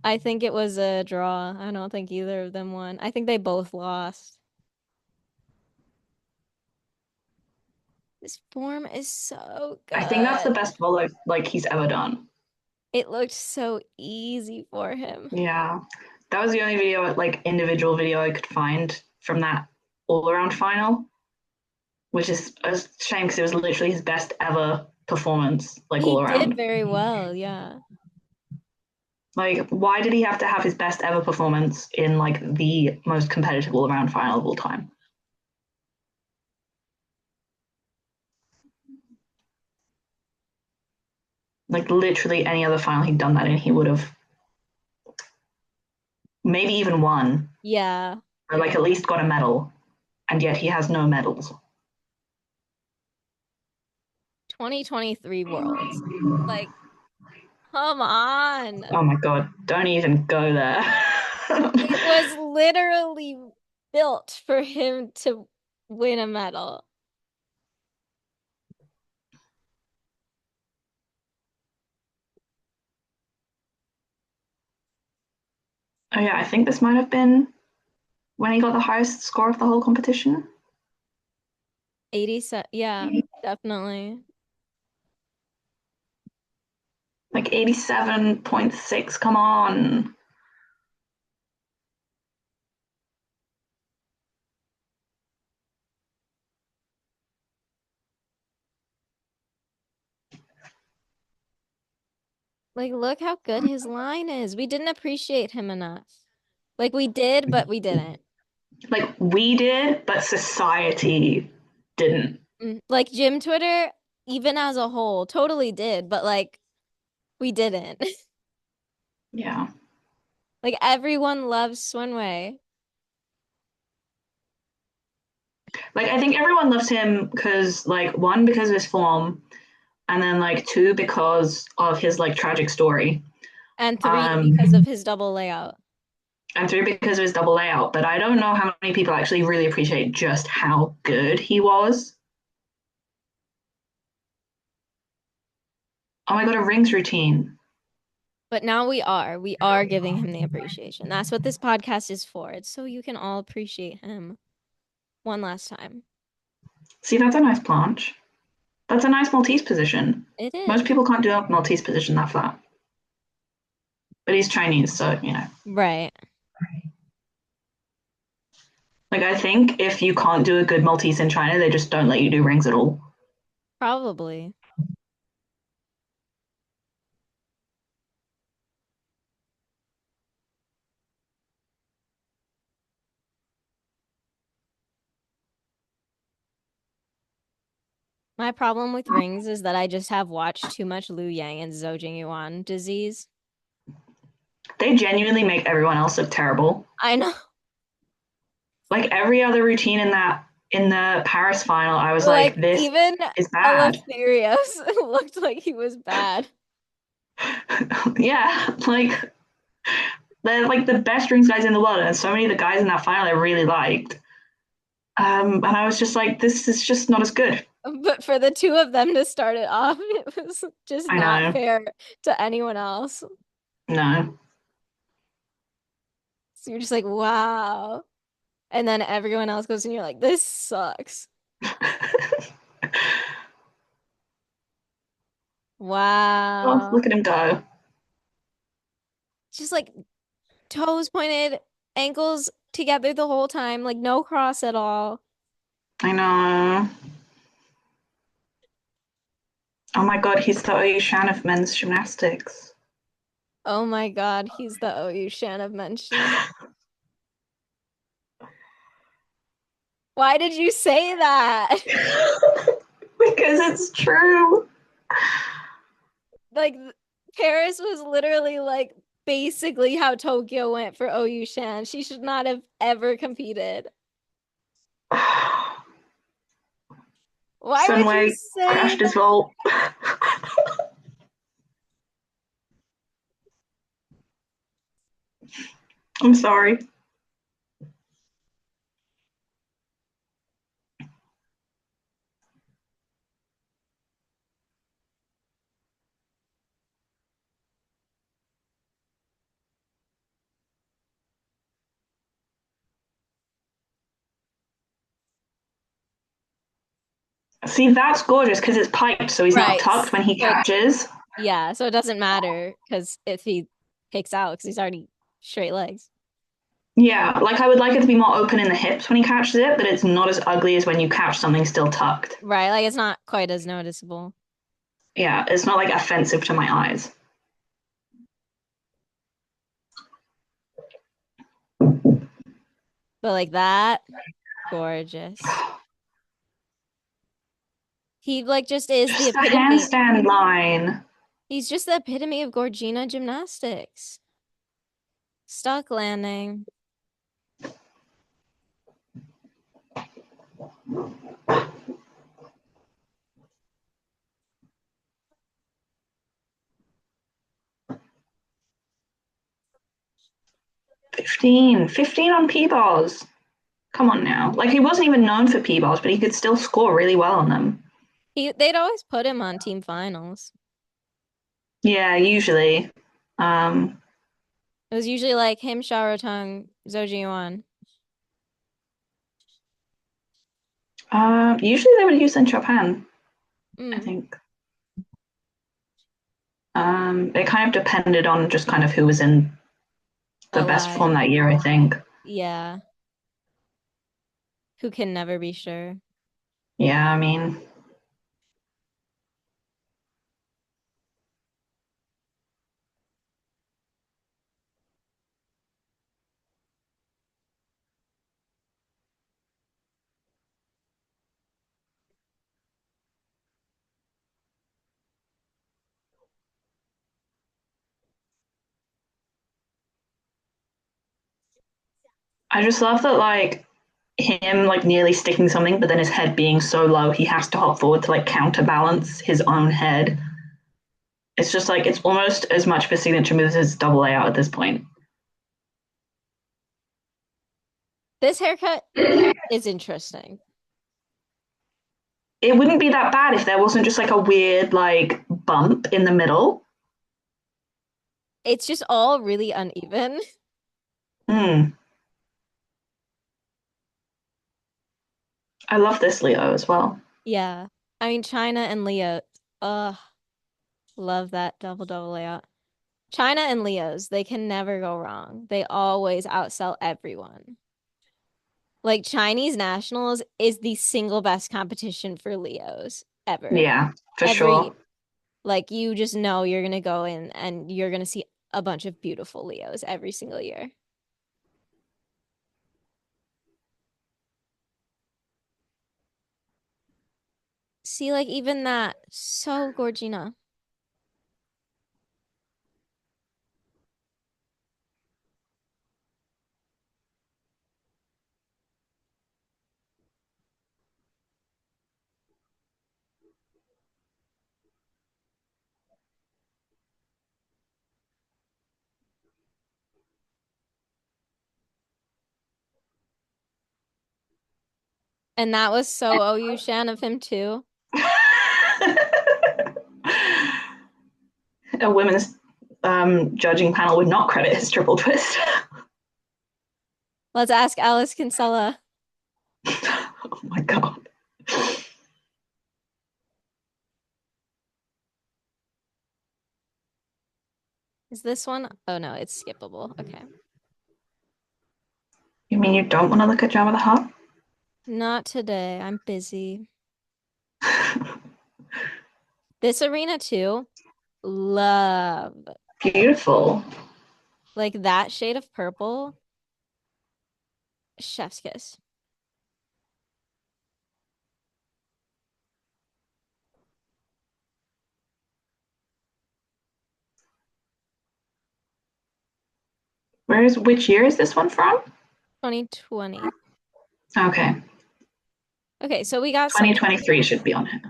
[SPEAKER 2] I think it was a draw. I don't think either of them won. I think they both lost. This form is so
[SPEAKER 1] I think that's the
[SPEAKER 2] good.
[SPEAKER 1] best volley like he's ever done.
[SPEAKER 2] It looked so easy for him.
[SPEAKER 1] Yeah, that was the only video, like individual video, I could find from that all around final, which is a shame because it was literally his best ever performance, like
[SPEAKER 2] He
[SPEAKER 1] all
[SPEAKER 2] did
[SPEAKER 1] around.
[SPEAKER 2] very well, yeah.
[SPEAKER 1] Like, why did he have to have his best ever performance in like the most competitive all around final of all time? Like, literally any other final he'd done that in, he would have maybe even won,
[SPEAKER 2] Yeah.
[SPEAKER 1] or like at least got a medal, and yet he has no medals.
[SPEAKER 2] 2023 Worlds. Like, come on.
[SPEAKER 1] Oh my god, don't even go there.
[SPEAKER 2] It was literally built for him to win a medal.
[SPEAKER 1] Oh yeah, I think this might have been when he got the highest score of the whole competition.
[SPEAKER 2] 87, yeah, definitely.
[SPEAKER 1] Like 87.6, come on.
[SPEAKER 2] Like, look how good his line is. We didn't appreciate him enough. Like, we did, but we didn't.
[SPEAKER 1] Like we did, but society didn't.
[SPEAKER 2] Like, gym Twitter, even as a whole, totally did, but like, we didn't.
[SPEAKER 1] Yeah.
[SPEAKER 2] Like, everyone loves Sun Wei.
[SPEAKER 1] Like I think everyone loves him because like one, because of his form, and then like two, because of his like tragic story.
[SPEAKER 2] And three, because of
[SPEAKER 1] Um
[SPEAKER 2] his double layout.
[SPEAKER 1] and three, because of his double layout. But I don't know how many people actually really appreciate just how good he was. Oh my god, a rings routine.
[SPEAKER 2] But now we are giving him the appreciation. That's what this podcast is for. It's so you can all appreciate him one last time.
[SPEAKER 1] See, that's a nice planche. That's a nice Maltese position.
[SPEAKER 2] It
[SPEAKER 1] Most
[SPEAKER 2] is.
[SPEAKER 1] people can't do a Maltese position that flat. But he's Chinese, so,
[SPEAKER 2] Right.
[SPEAKER 1] Like, I think if you can't do a good Maltese in China, they just don't let you do rings at all.
[SPEAKER 2] Probably. My problem with rings is that I just have watched too much Liu Yang and Zhou Jingyuan disease.
[SPEAKER 1] They genuinely make everyone else look terrible.
[SPEAKER 2] I know.
[SPEAKER 1] Like every other routine in the Paris final, I was like,
[SPEAKER 2] Like
[SPEAKER 1] this
[SPEAKER 2] even
[SPEAKER 1] is bad.
[SPEAKER 2] Eleftherios looked like he was bad.
[SPEAKER 1] Yeah, like they're like the best rings guys in the world, and so many of the guys in that final I really liked. And I was just like, this is just not as good.
[SPEAKER 2] But for the two of them to start it off, it was just
[SPEAKER 1] I
[SPEAKER 2] not
[SPEAKER 1] know.
[SPEAKER 2] fair to anyone else.
[SPEAKER 1] No.
[SPEAKER 2] So you're just like, wow. And then everyone else goes and you're like, this sucks.
[SPEAKER 1] Oh,
[SPEAKER 2] Wow.
[SPEAKER 1] look at him go.
[SPEAKER 2] Just like toes pointed, ankles together the whole time, like no cross at all.
[SPEAKER 1] I know. Oh my god, he's the OU Shan of men's gymnastics.
[SPEAKER 2] Oh my God, he's the OU Shan of mentioned. Why did you say that?
[SPEAKER 1] Because it's true.
[SPEAKER 2] Like Paris was literally like basically how Tokyo went for OU Shan. She should not have ever competed. Why
[SPEAKER 1] Sun
[SPEAKER 2] would you
[SPEAKER 1] Wei
[SPEAKER 2] say
[SPEAKER 1] crashed his
[SPEAKER 2] that?
[SPEAKER 1] vault. I'm sorry. See, that's gorgeous because it's piped, so he's not
[SPEAKER 2] Right.
[SPEAKER 1] tucked when he
[SPEAKER 2] So
[SPEAKER 1] catches.
[SPEAKER 2] yeah, so it doesn't matter because if he kicks out, because he's already straight legs.
[SPEAKER 1] Yeah, like I would like it to be more open in the hips when he catches it, but it's not as ugly as when you catch something still tucked.
[SPEAKER 2] Right, like it's not quite as noticeable.
[SPEAKER 1] Yeah, it's not like offensive to my eyes.
[SPEAKER 2] But like that, gorgeous. He like just is the
[SPEAKER 1] Just a
[SPEAKER 2] epitome.
[SPEAKER 1] handstand line.
[SPEAKER 2] He's just the epitome of Gorgina gymnastics. Stuck landing.
[SPEAKER 1] 15 on P-balls. Come on now. Like he wasn't even known for P-balls, but he could still score really well on them.
[SPEAKER 2] They'd always put him on team finals.
[SPEAKER 1] Yeah, usually. Um,
[SPEAKER 2] It was usually like him, Xiaorotong, Zhou Jiyuan.
[SPEAKER 1] usually they would use in Japan, I
[SPEAKER 2] Mm,
[SPEAKER 1] think. It kind of depended on just kind of who was in the best
[SPEAKER 2] alive.
[SPEAKER 1] form that year, I think.
[SPEAKER 2] Yeah. Who can never be sure.
[SPEAKER 1] Yeah, I mean, I just love that like him like nearly sticking something, but then his head being so low, he has to hop forward to like counterbalance his own head. It's just like it's almost as much of a signature move as double A out at this point.
[SPEAKER 2] This haircut is interesting.
[SPEAKER 1] It wouldn't be that bad if there wasn't just like a weird like bump in the middle.
[SPEAKER 2] It's just all really uneven.
[SPEAKER 1] Hmm. I love this Leo as well.
[SPEAKER 2] Yeah. I mean, China and Leo. Ugh, love that double double layout. China and Leos, they can never go wrong. They always outsell everyone. Like Chinese nationals is the single best competition for Leos ever.
[SPEAKER 1] Yeah, for
[SPEAKER 2] Every
[SPEAKER 1] sure.
[SPEAKER 2] like you just know you're gonna go in and you're gonna see a bunch of beautiful Leos every single year. See, like even that, so Gorgina. And that was so OU Shan of him too.
[SPEAKER 1] A women's judging panel would not credit his triple twist.
[SPEAKER 2] Let's ask Alice Kinsella.
[SPEAKER 1] Oh my god.
[SPEAKER 2] Is this one? Oh no, it's skippable. Okay.
[SPEAKER 1] You mean you don't want to look at Jabba the Hutt?
[SPEAKER 2] Not today. I'm busy. This arena too. Love.
[SPEAKER 1] Beautiful.
[SPEAKER 2] Like that shade of purple. Chef's kiss.
[SPEAKER 1] Which year is this one from?
[SPEAKER 2] 2020.
[SPEAKER 1] Okay.
[SPEAKER 2] Okay, so we got some
[SPEAKER 1] 2023 should be on here.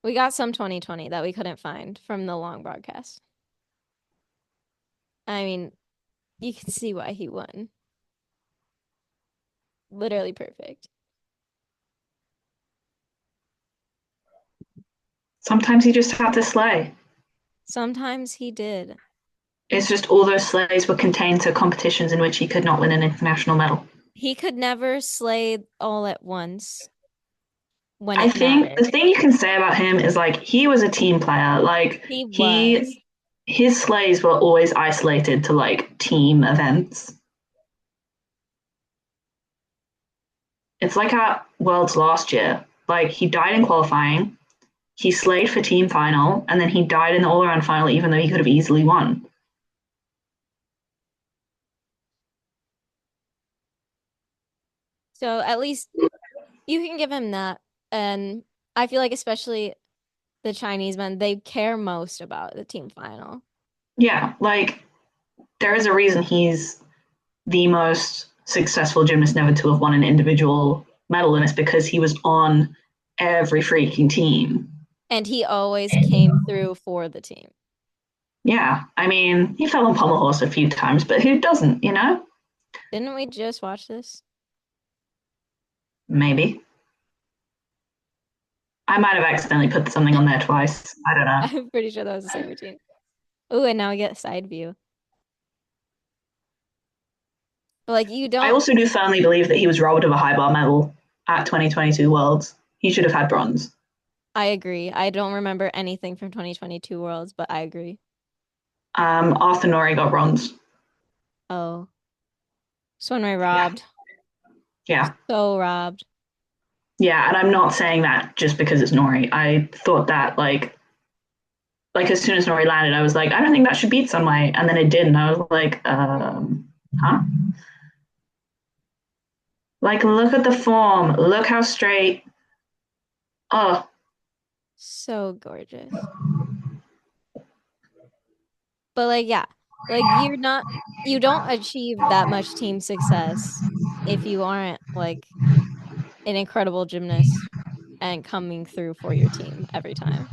[SPEAKER 2] 2020 that we couldn't find from the long broadcast. I mean, you can see why he won. Literally perfect.
[SPEAKER 1] Sometimes he just had to slay.
[SPEAKER 2] Sometimes he did.
[SPEAKER 1] It's just all those slays were contained to competitions in which he could not win an international medal.
[SPEAKER 2] He could never slay all at once when
[SPEAKER 1] I
[SPEAKER 2] it
[SPEAKER 1] think
[SPEAKER 2] mattered.
[SPEAKER 1] the thing you can say about him is like he was a team player. Like
[SPEAKER 2] He was.
[SPEAKER 1] he his slays were always isolated to like team events. It's like at Worlds last year. Like he died in qualifying, he slayed for team final, and then he died in the all around final, even though he could have easily won.
[SPEAKER 2] So at least you can give him that. And I feel like especially the Chinese men, they care most about the team final.
[SPEAKER 1] Yeah, like there is a reason he's the most successful gymnast never to have won an individual medal, and it's because he was on every freaking team.
[SPEAKER 2] And he always came through for the team.
[SPEAKER 1] Yeah, I mean, he fell on pommel horse a few times, but who doesn't, you know?
[SPEAKER 2] Didn't we just watch this?
[SPEAKER 1] Maybe. I might have accidentally put something on there twice. I don't know.
[SPEAKER 2] I'm pretty sure that was the same routine. Oh, and now we get side view. But like you
[SPEAKER 1] I
[SPEAKER 2] don't,
[SPEAKER 1] also do firmly believe that he was robbed of a high bar medal at 2022 Worlds. He should have had bronze.
[SPEAKER 2] I agree. I don't remember anything from 2022 Worlds, but I agree.
[SPEAKER 1] Arthur Nori got bronze.
[SPEAKER 2] Oh, Sun Wei
[SPEAKER 1] Yeah,
[SPEAKER 2] robbed.
[SPEAKER 1] yeah,
[SPEAKER 2] So robbed.
[SPEAKER 1] yeah. And I'm not saying that just because it's Nori. I thought that like as soon as Nori landed, I was like, I don't think that should beat Sun Wei, and then it did, and I was like, huh? Like, look at the form. Look how straight. Oh,
[SPEAKER 2] So gorgeous. But like, yeah, like you don't achieve that much team success if you aren't like an incredible gymnast and coming through for your team every time.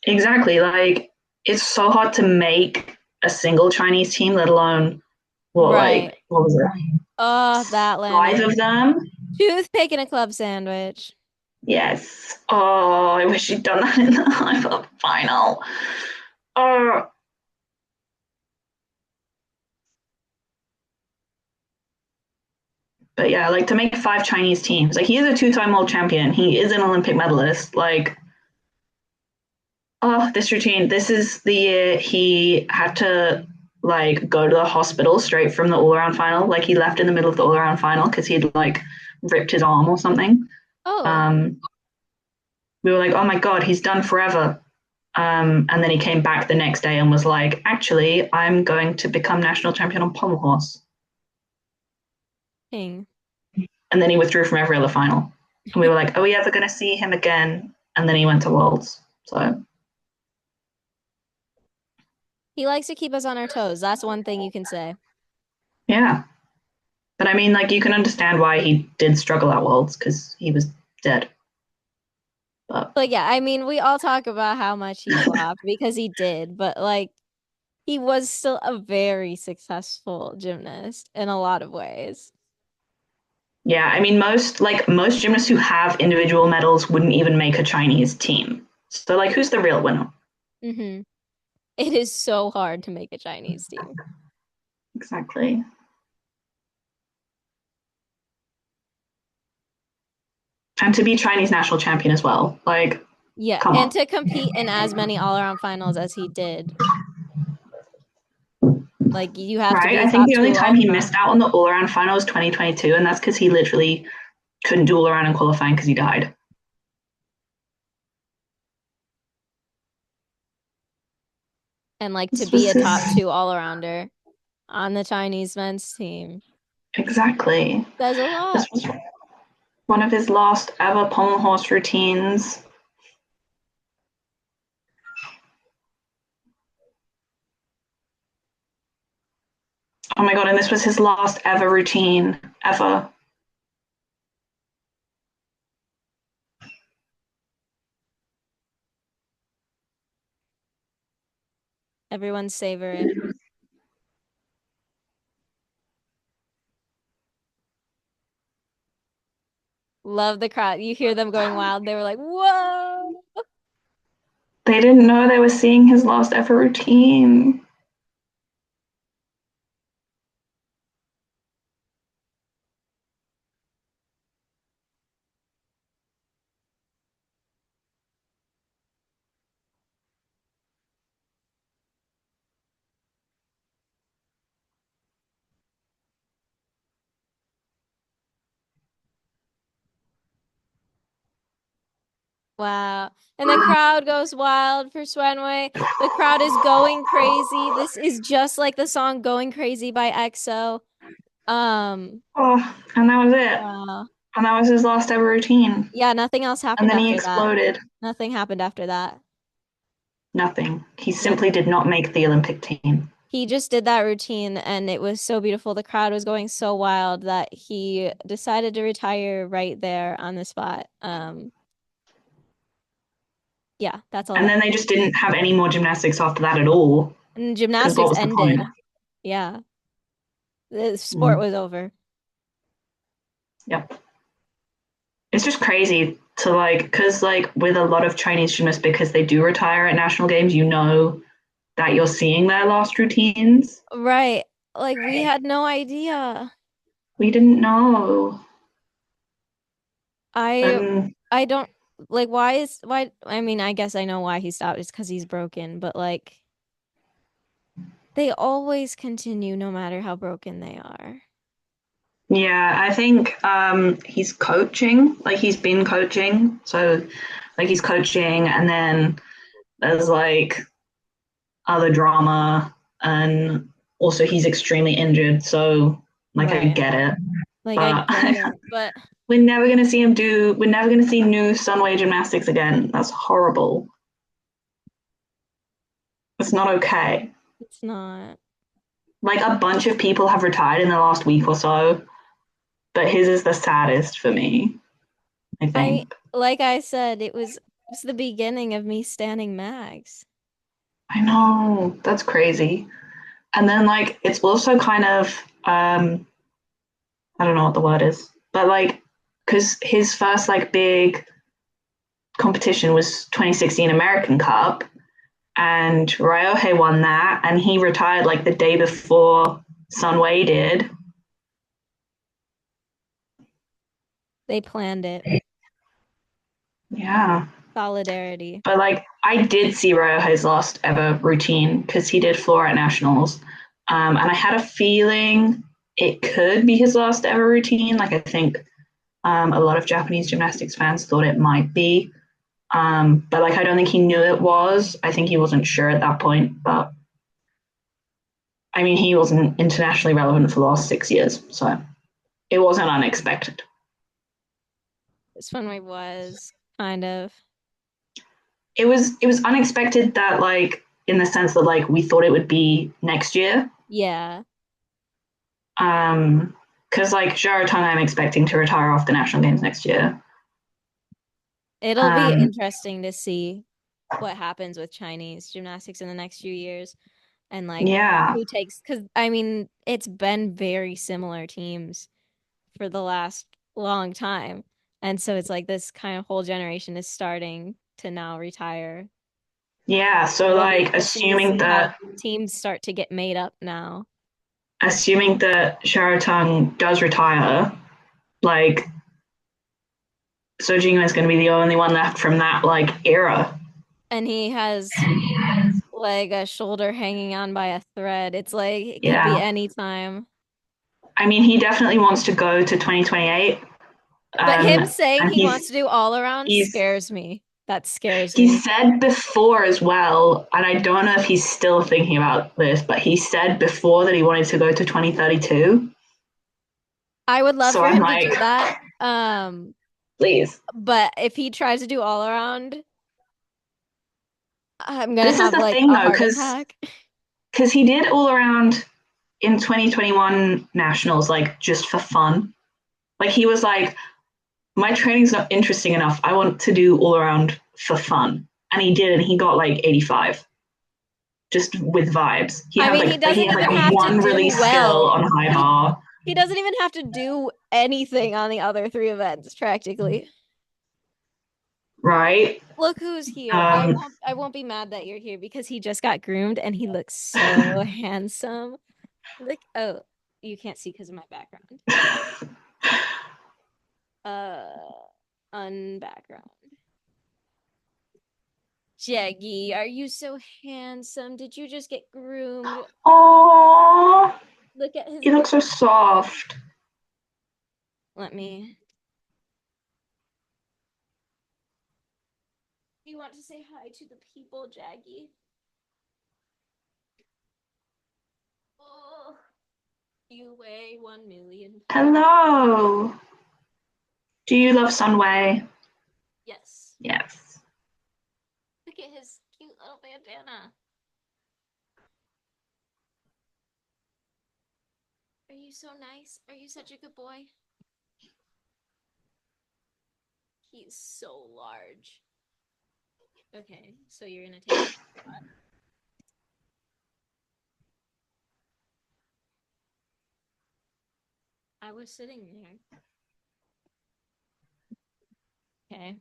[SPEAKER 1] exactly. Like, it's so hard to make a single Chinese team, let alone
[SPEAKER 2] Right.
[SPEAKER 1] what was it?
[SPEAKER 2] Oh, that
[SPEAKER 1] Five of
[SPEAKER 2] landing.
[SPEAKER 1] them.
[SPEAKER 2] Toothpick in a club sandwich.
[SPEAKER 1] Yes. Oh, I wish she'd done that in the high final. Oh, But yeah, like to make five Chinese teams, like he is a two-time world champion. He is an Olympic medalist. Like, oh, this routine. This is the year he had to like go to the hospital straight from the all-around final. Like he left in the middle of the all-around final because he'd like ripped his arm or something.
[SPEAKER 2] Oh,
[SPEAKER 1] Um, we were like, oh my god, he's done forever. And then he came back the next day and was like, actually, I'm going to become national champion on pommel horse.
[SPEAKER 2] dang.
[SPEAKER 1] And then he withdrew from every other final. And we were like, are we ever going to see him again? And then he went to Worlds. So,
[SPEAKER 2] He likes to keep us on our toes. That's one thing you can say.
[SPEAKER 1] yeah. But I mean, like, you can understand why he did struggle at Worlds because he was dead. But
[SPEAKER 2] But yeah, I mean, we all talk about how much he flopped because he did, but like he was still a very successful gymnast in a lot of ways.
[SPEAKER 1] yeah, I mean, most gymnasts who have individual medals wouldn't even make a Chinese team. So, like, who's the real winner?
[SPEAKER 2] Hmm. It is so hard to make a Chinese team.
[SPEAKER 1] Exactly. And to be Chinese national champion as well. Like,
[SPEAKER 2] Yeah,
[SPEAKER 1] come
[SPEAKER 2] and
[SPEAKER 1] on.
[SPEAKER 2] to compete in as many all-around finals as he did, like you have to
[SPEAKER 1] Right?
[SPEAKER 2] be a
[SPEAKER 1] I think
[SPEAKER 2] top
[SPEAKER 1] the
[SPEAKER 2] two
[SPEAKER 1] only time he missed
[SPEAKER 2] all-around.
[SPEAKER 1] out on the all around final was 2022, and that's because he literally couldn't do all around in qualifying because he died.
[SPEAKER 2] And like to
[SPEAKER 1] This
[SPEAKER 2] be
[SPEAKER 1] was
[SPEAKER 2] a top
[SPEAKER 1] his
[SPEAKER 2] two all-arounder on the Chinese men's team.
[SPEAKER 1] exactly.
[SPEAKER 2] Says a lot.
[SPEAKER 1] This was one of his last ever pommel horse routines. Oh my god! And this was his last ever routine ever.
[SPEAKER 2] Everyone savor it. Love the crowd. You hear them going wild. They were like, "Whoa!"
[SPEAKER 1] They didn't know they were seeing his last ever routine.
[SPEAKER 2] Wow. And the crowd goes wild for Sun Wei. The crowd is going crazy. This is just like the song Going Crazy by EXO. Um,
[SPEAKER 1] Oh, and that was it.
[SPEAKER 2] wow.
[SPEAKER 1] And that was his last ever routine.
[SPEAKER 2] Yeah, nothing else
[SPEAKER 1] And
[SPEAKER 2] happened
[SPEAKER 1] then he
[SPEAKER 2] after that.
[SPEAKER 1] exploded.
[SPEAKER 2] Nothing happened after that.
[SPEAKER 1] Nothing. He simply did
[SPEAKER 2] Nothing.
[SPEAKER 1] not make the Olympic team.
[SPEAKER 2] He just did that routine and it was so beautiful. The crowd was going so wild that he decided to retire right there on the spot. Yeah, that's all
[SPEAKER 1] And
[SPEAKER 2] that.
[SPEAKER 1] then they just didn't have any more gymnastics after that at all.
[SPEAKER 2] And
[SPEAKER 1] Because what
[SPEAKER 2] gymnastics
[SPEAKER 1] was the point?
[SPEAKER 2] ended. Yeah, the sport
[SPEAKER 1] Mm,
[SPEAKER 2] was over.
[SPEAKER 1] yep. It's just crazy to like, because like with a lot of Chinese gymnasts, because they do retire at national games, you know that you're seeing their last routines.
[SPEAKER 2] Right. Like we had no idea.
[SPEAKER 1] We didn't know.
[SPEAKER 2] I
[SPEAKER 1] And
[SPEAKER 2] I don't like why I mean I guess I know why he stopped. It's because he's broken, but like they always continue no matter how broken they are.
[SPEAKER 1] yeah, I think he's coaching, like he's been coaching. So like he's coaching and then there's like other drama and also he's extremely injured. So like I
[SPEAKER 2] Right.
[SPEAKER 1] get it.
[SPEAKER 2] Like I
[SPEAKER 1] But
[SPEAKER 2] get it, but
[SPEAKER 1] we're never gonna see new Sun Wei gymnastics again. That's horrible. It's not okay.
[SPEAKER 2] it's not.
[SPEAKER 1] Like a bunch of people have retired in the last week or so, but his is the saddest for me, I
[SPEAKER 2] I
[SPEAKER 1] think.
[SPEAKER 2] like I said, it was the beginning of me standing Max.
[SPEAKER 1] I know, that's crazy. And then like it's also kind of I don't know what the word is, but like because his first like big competition was 2016 American Cup, and Ryohei won that, and he retired like the day before Sun Wei did.
[SPEAKER 2] They planned it.
[SPEAKER 1] Yeah.
[SPEAKER 2] Solidarity.
[SPEAKER 1] But like I did see Ryohei's last ever routine because he did floor at nationals. And I had a feeling it could be his last ever routine. Like I think a lot of Japanese gymnastics fans thought it might be. But like I don't think he knew it was. I think he wasn't sure at that point. But I mean he wasn't internationally relevant for the last 6 years. So it wasn't unexpected.
[SPEAKER 2] This one was kind of.
[SPEAKER 1] It was unexpected that like in the sense that like we thought it would be next year.
[SPEAKER 2] Yeah.
[SPEAKER 1] Because like Tung, I'm expecting to retire off the national games next year.
[SPEAKER 2] It'll be
[SPEAKER 1] Um,
[SPEAKER 2] interesting to see what happens with Chinese gymnastics in the next few years and like
[SPEAKER 1] yeah,
[SPEAKER 2] who takes, because I mean, it's been very similar teams for the last long time. And so it's like this kind of whole generation is starting to now retire.
[SPEAKER 1] yeah. So
[SPEAKER 2] It'll be
[SPEAKER 1] like
[SPEAKER 2] interesting to see how teams start to get made up now.
[SPEAKER 1] assuming that Tung does retire, like So Jingo is going to be the only one left from that like era.
[SPEAKER 2] And he has like a shoulder hanging on by a thread. It's like it could be
[SPEAKER 1] Yeah.
[SPEAKER 2] any time.
[SPEAKER 1] I mean, he definitely wants to go to 2028.
[SPEAKER 2] But him saying
[SPEAKER 1] And
[SPEAKER 2] he wants to do all around
[SPEAKER 1] he's
[SPEAKER 2] scares me. That scares
[SPEAKER 1] he
[SPEAKER 2] me.
[SPEAKER 1] said before as well, and I don't know if he's still thinking about this, but he said before that he wanted to go to 2032.
[SPEAKER 2] I would love
[SPEAKER 1] So
[SPEAKER 2] for
[SPEAKER 1] I'm
[SPEAKER 2] him to
[SPEAKER 1] like,
[SPEAKER 2] do that.
[SPEAKER 1] please.
[SPEAKER 2] But if he tries to do all around, I'm gonna
[SPEAKER 1] This is
[SPEAKER 2] have
[SPEAKER 1] the
[SPEAKER 2] like
[SPEAKER 1] thing
[SPEAKER 2] a
[SPEAKER 1] though,
[SPEAKER 2] heart
[SPEAKER 1] because
[SPEAKER 2] attack.
[SPEAKER 1] he did all around in 2021 nationals like just for fun. Like he was like, my training's not interesting enough. I want to do all around for fun, and he did, and he got like 85 just with vibes.
[SPEAKER 2] I mean, he
[SPEAKER 1] He
[SPEAKER 2] doesn't
[SPEAKER 1] had
[SPEAKER 2] even
[SPEAKER 1] like
[SPEAKER 2] have to
[SPEAKER 1] one
[SPEAKER 2] do
[SPEAKER 1] release skill
[SPEAKER 2] well.
[SPEAKER 1] on high
[SPEAKER 2] He
[SPEAKER 1] bar.
[SPEAKER 2] he doesn't even have to do anything on the other three events, practically.
[SPEAKER 1] Right?
[SPEAKER 2] Look who's here.
[SPEAKER 1] Um,
[SPEAKER 2] I won't be mad that you're here because he just got groomed and he looks so handsome. Look, oh, you can't see because of my background. Uh, unbackground. Jaggy, are you so handsome? Did you just get groomed?
[SPEAKER 1] oh,
[SPEAKER 2] Look at his
[SPEAKER 1] he looks
[SPEAKER 2] big.
[SPEAKER 1] so soft.
[SPEAKER 2] Let me. Do you want to say hi to the people, Jaggy? Oh, you weigh 1,000,000 pounds.
[SPEAKER 1] Hello. Do you love Sun Wei?
[SPEAKER 2] Yes.
[SPEAKER 1] Yes.
[SPEAKER 2] Look at his cute little bandana. Are you so nice? Are you such a good boy? He's so large. Okay, so you're gonna take a spot. I was sitting there. Okay.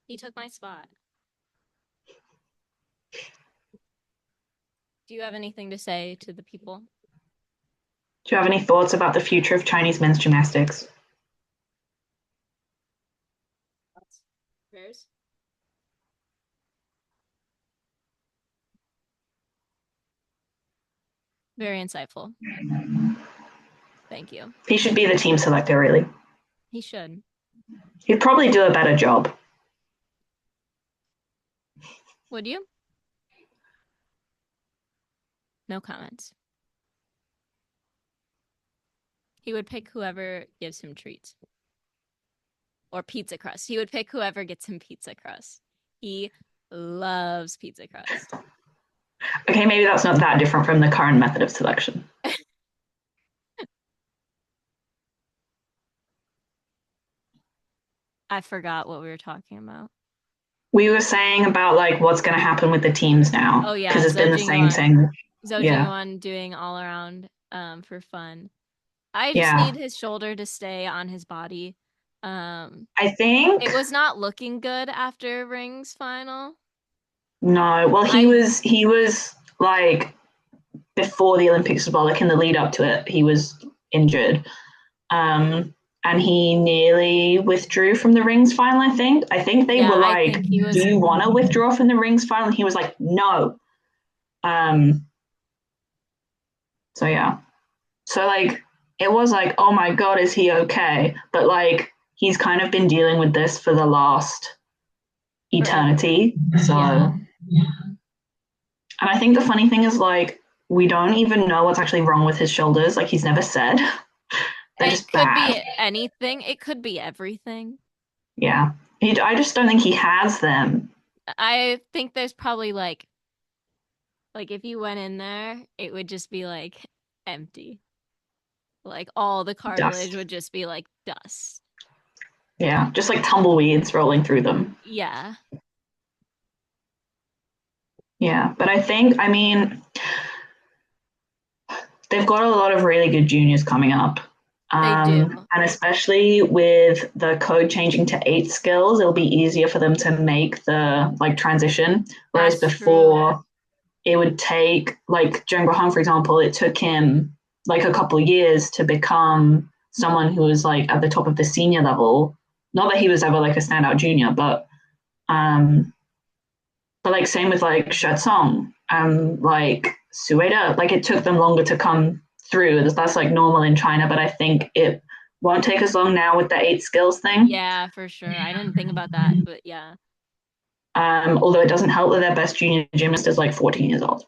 [SPEAKER 2] He took my spot. Do you have anything to say to the people?
[SPEAKER 1] Do you have any thoughts about the future of Chinese men's gymnastics?
[SPEAKER 2] Prayers? Very insightful. Thank you.
[SPEAKER 1] He should be the team selector, really.
[SPEAKER 2] He should.
[SPEAKER 1] He'd probably do a better job.
[SPEAKER 2] Would you? No comments. He would pick whoever gives him treats. Or pizza crust. He would pick whoever gets him pizza crust. He loves pizza crust.
[SPEAKER 1] Okay, maybe that's not that different from the current method of selection.
[SPEAKER 2] I forgot what we were talking about.
[SPEAKER 1] We were saying about like what's going to happen with the teams now
[SPEAKER 2] Oh
[SPEAKER 1] because
[SPEAKER 2] yeah,
[SPEAKER 1] it's been the same thing.
[SPEAKER 2] Zhou
[SPEAKER 1] Yeah,
[SPEAKER 2] Jingyuan doing all around for fun. I just
[SPEAKER 1] yeah.
[SPEAKER 2] need his shoulder to stay on his body.
[SPEAKER 1] I think
[SPEAKER 2] It was not looking good after Ring's final.
[SPEAKER 1] no. Well,
[SPEAKER 2] I
[SPEAKER 1] he was like before the Olympics as well, like in the lead up to it, he was injured. Um, and he nearly withdrew from the rings final, I think. I think they
[SPEAKER 2] Yeah,
[SPEAKER 1] were
[SPEAKER 2] I
[SPEAKER 1] like,
[SPEAKER 2] think he
[SPEAKER 1] do
[SPEAKER 2] was.
[SPEAKER 1] you want to withdraw from the rings final? And he was like, no. Um, so yeah. So like it was like, oh my God, is he okay? But like he's kind of been dealing with this for the last
[SPEAKER 2] Forever.
[SPEAKER 1] eternity. So
[SPEAKER 2] Yeah.
[SPEAKER 1] and I think the funny thing is like we don't even know what's actually wrong with his shoulders. Like he's never said. They're
[SPEAKER 2] It
[SPEAKER 1] just
[SPEAKER 2] could
[SPEAKER 1] bad.
[SPEAKER 2] be anything. It could be everything.
[SPEAKER 1] Yeah. I just don't think he has them.
[SPEAKER 2] I think there's probably like if you went in there, it would just be like empty. Like all the cartilage
[SPEAKER 1] Dust.
[SPEAKER 2] would just be like dust.
[SPEAKER 1] Yeah. Just like tumbleweeds rolling through them.
[SPEAKER 2] Yeah,
[SPEAKER 1] Yeah. But I think, I mean, they've got a lot of really good juniors coming up.
[SPEAKER 2] they do.
[SPEAKER 1] And especially with the code changing to 8 skills, it'll be easier for them to make the like transition. Whereas
[SPEAKER 2] That's true.
[SPEAKER 1] before, it would take like Jung Han, for example, it took him like a couple of years to become someone who was like at the top of the senior level. Not that he was ever like a standout junior, um, but like same with like Song and like Sueda, like it took them longer to come through. That's like normal in China, but I think it won't take as long now with the 8 skills thing.
[SPEAKER 2] Yeah, for sure. I didn't think about that, but yeah.
[SPEAKER 1] Although it doesn't help that their best junior gymnast is like 14 years old.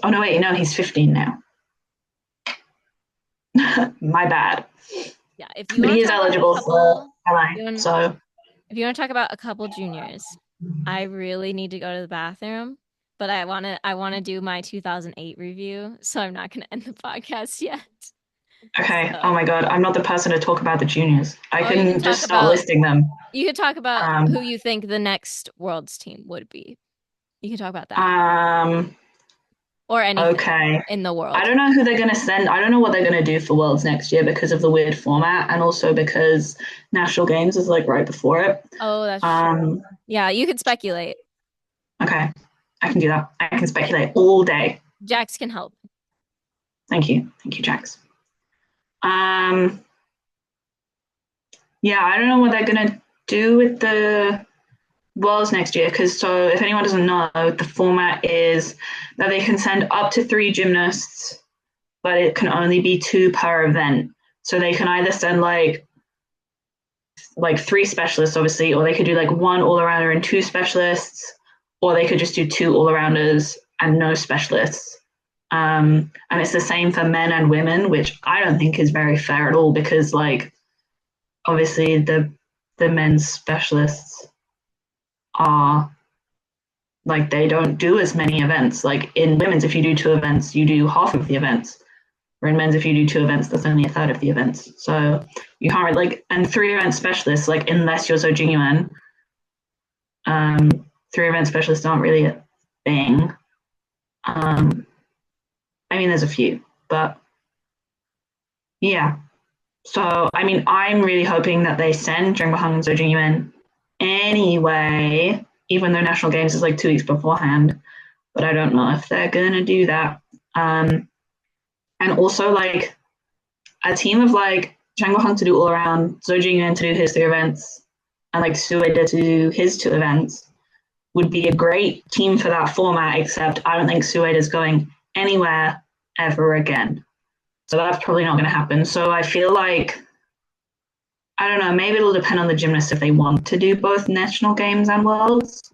[SPEAKER 1] Oh no, wait, no, he's 15 now. My bad.
[SPEAKER 2] Yeah, if you
[SPEAKER 1] But
[SPEAKER 2] want
[SPEAKER 1] he
[SPEAKER 2] to
[SPEAKER 1] is
[SPEAKER 2] talk about a
[SPEAKER 1] eligible for
[SPEAKER 2] couple,
[SPEAKER 1] LA.
[SPEAKER 2] you want,
[SPEAKER 1] So
[SPEAKER 2] if you want to talk about a couple juniors, I really need to go to the bathroom, but I want to do my 2008 review, so I'm not going to end the podcast yet.
[SPEAKER 1] okay. Oh
[SPEAKER 2] So,
[SPEAKER 1] my god, I'm not the person to talk about the juniors. I
[SPEAKER 2] oh, you can
[SPEAKER 1] can
[SPEAKER 2] talk
[SPEAKER 1] just start
[SPEAKER 2] about
[SPEAKER 1] listing them.
[SPEAKER 2] you could talk about
[SPEAKER 1] Um,
[SPEAKER 2] who you think the next world's team would be. You can talk about that
[SPEAKER 1] um,
[SPEAKER 2] or anything
[SPEAKER 1] Okay.
[SPEAKER 2] in the
[SPEAKER 1] I
[SPEAKER 2] world.
[SPEAKER 1] don't know who they're going to send. I don't know what they're going to do for Worlds next year because of the weird format and also because National Games is like right before it.
[SPEAKER 2] Oh, that's true.
[SPEAKER 1] Um,
[SPEAKER 2] Yeah, you could speculate.
[SPEAKER 1] okay. I can do that. I can speculate all day.
[SPEAKER 2] Jax can help.
[SPEAKER 1] Thank you. Thank you, Jax. Um, yeah, I don't know what they're going to do with the Worlds next year because so if anyone doesn't know, the format is that they can send up to 3 gymnasts, but it can only be 2 per event. So they can either send like 3 specialists, obviously, or they could do like 1 all-arounder and 2 specialists, or they could just do 2 all-arounders and no specialists. And it's the same for men and women, which I don't think is very fair at all because, like, obviously the men's specialists are like they don't do as many events. Like in women's, if you do 2 events, you do half of the events. Or in men's, if you do 2 events, that's only a third of the events. So you can't like and 3 event specialists, like unless you're so genuine, um, 3 event specialists aren't really a thing. Um, I mean, there's a few, but yeah. So I mean, I'm really hoping that they send Zheng Bahang and Zhou Jingyuan anyway, even though National Games is like 2 weeks beforehand. But I don't know if they're gonna do that. And also like a team of like Zhang Guoheng to do all around, Zhou Jingyuan to do his 3 events, and like Su Weide to do his 2 events would be a great team for that format, except I don't think Su Weide is going anywhere ever again. So that's probably not going to happen. So I feel like, I don't know, maybe it'll depend on the gymnasts if they want to do both national games and worlds.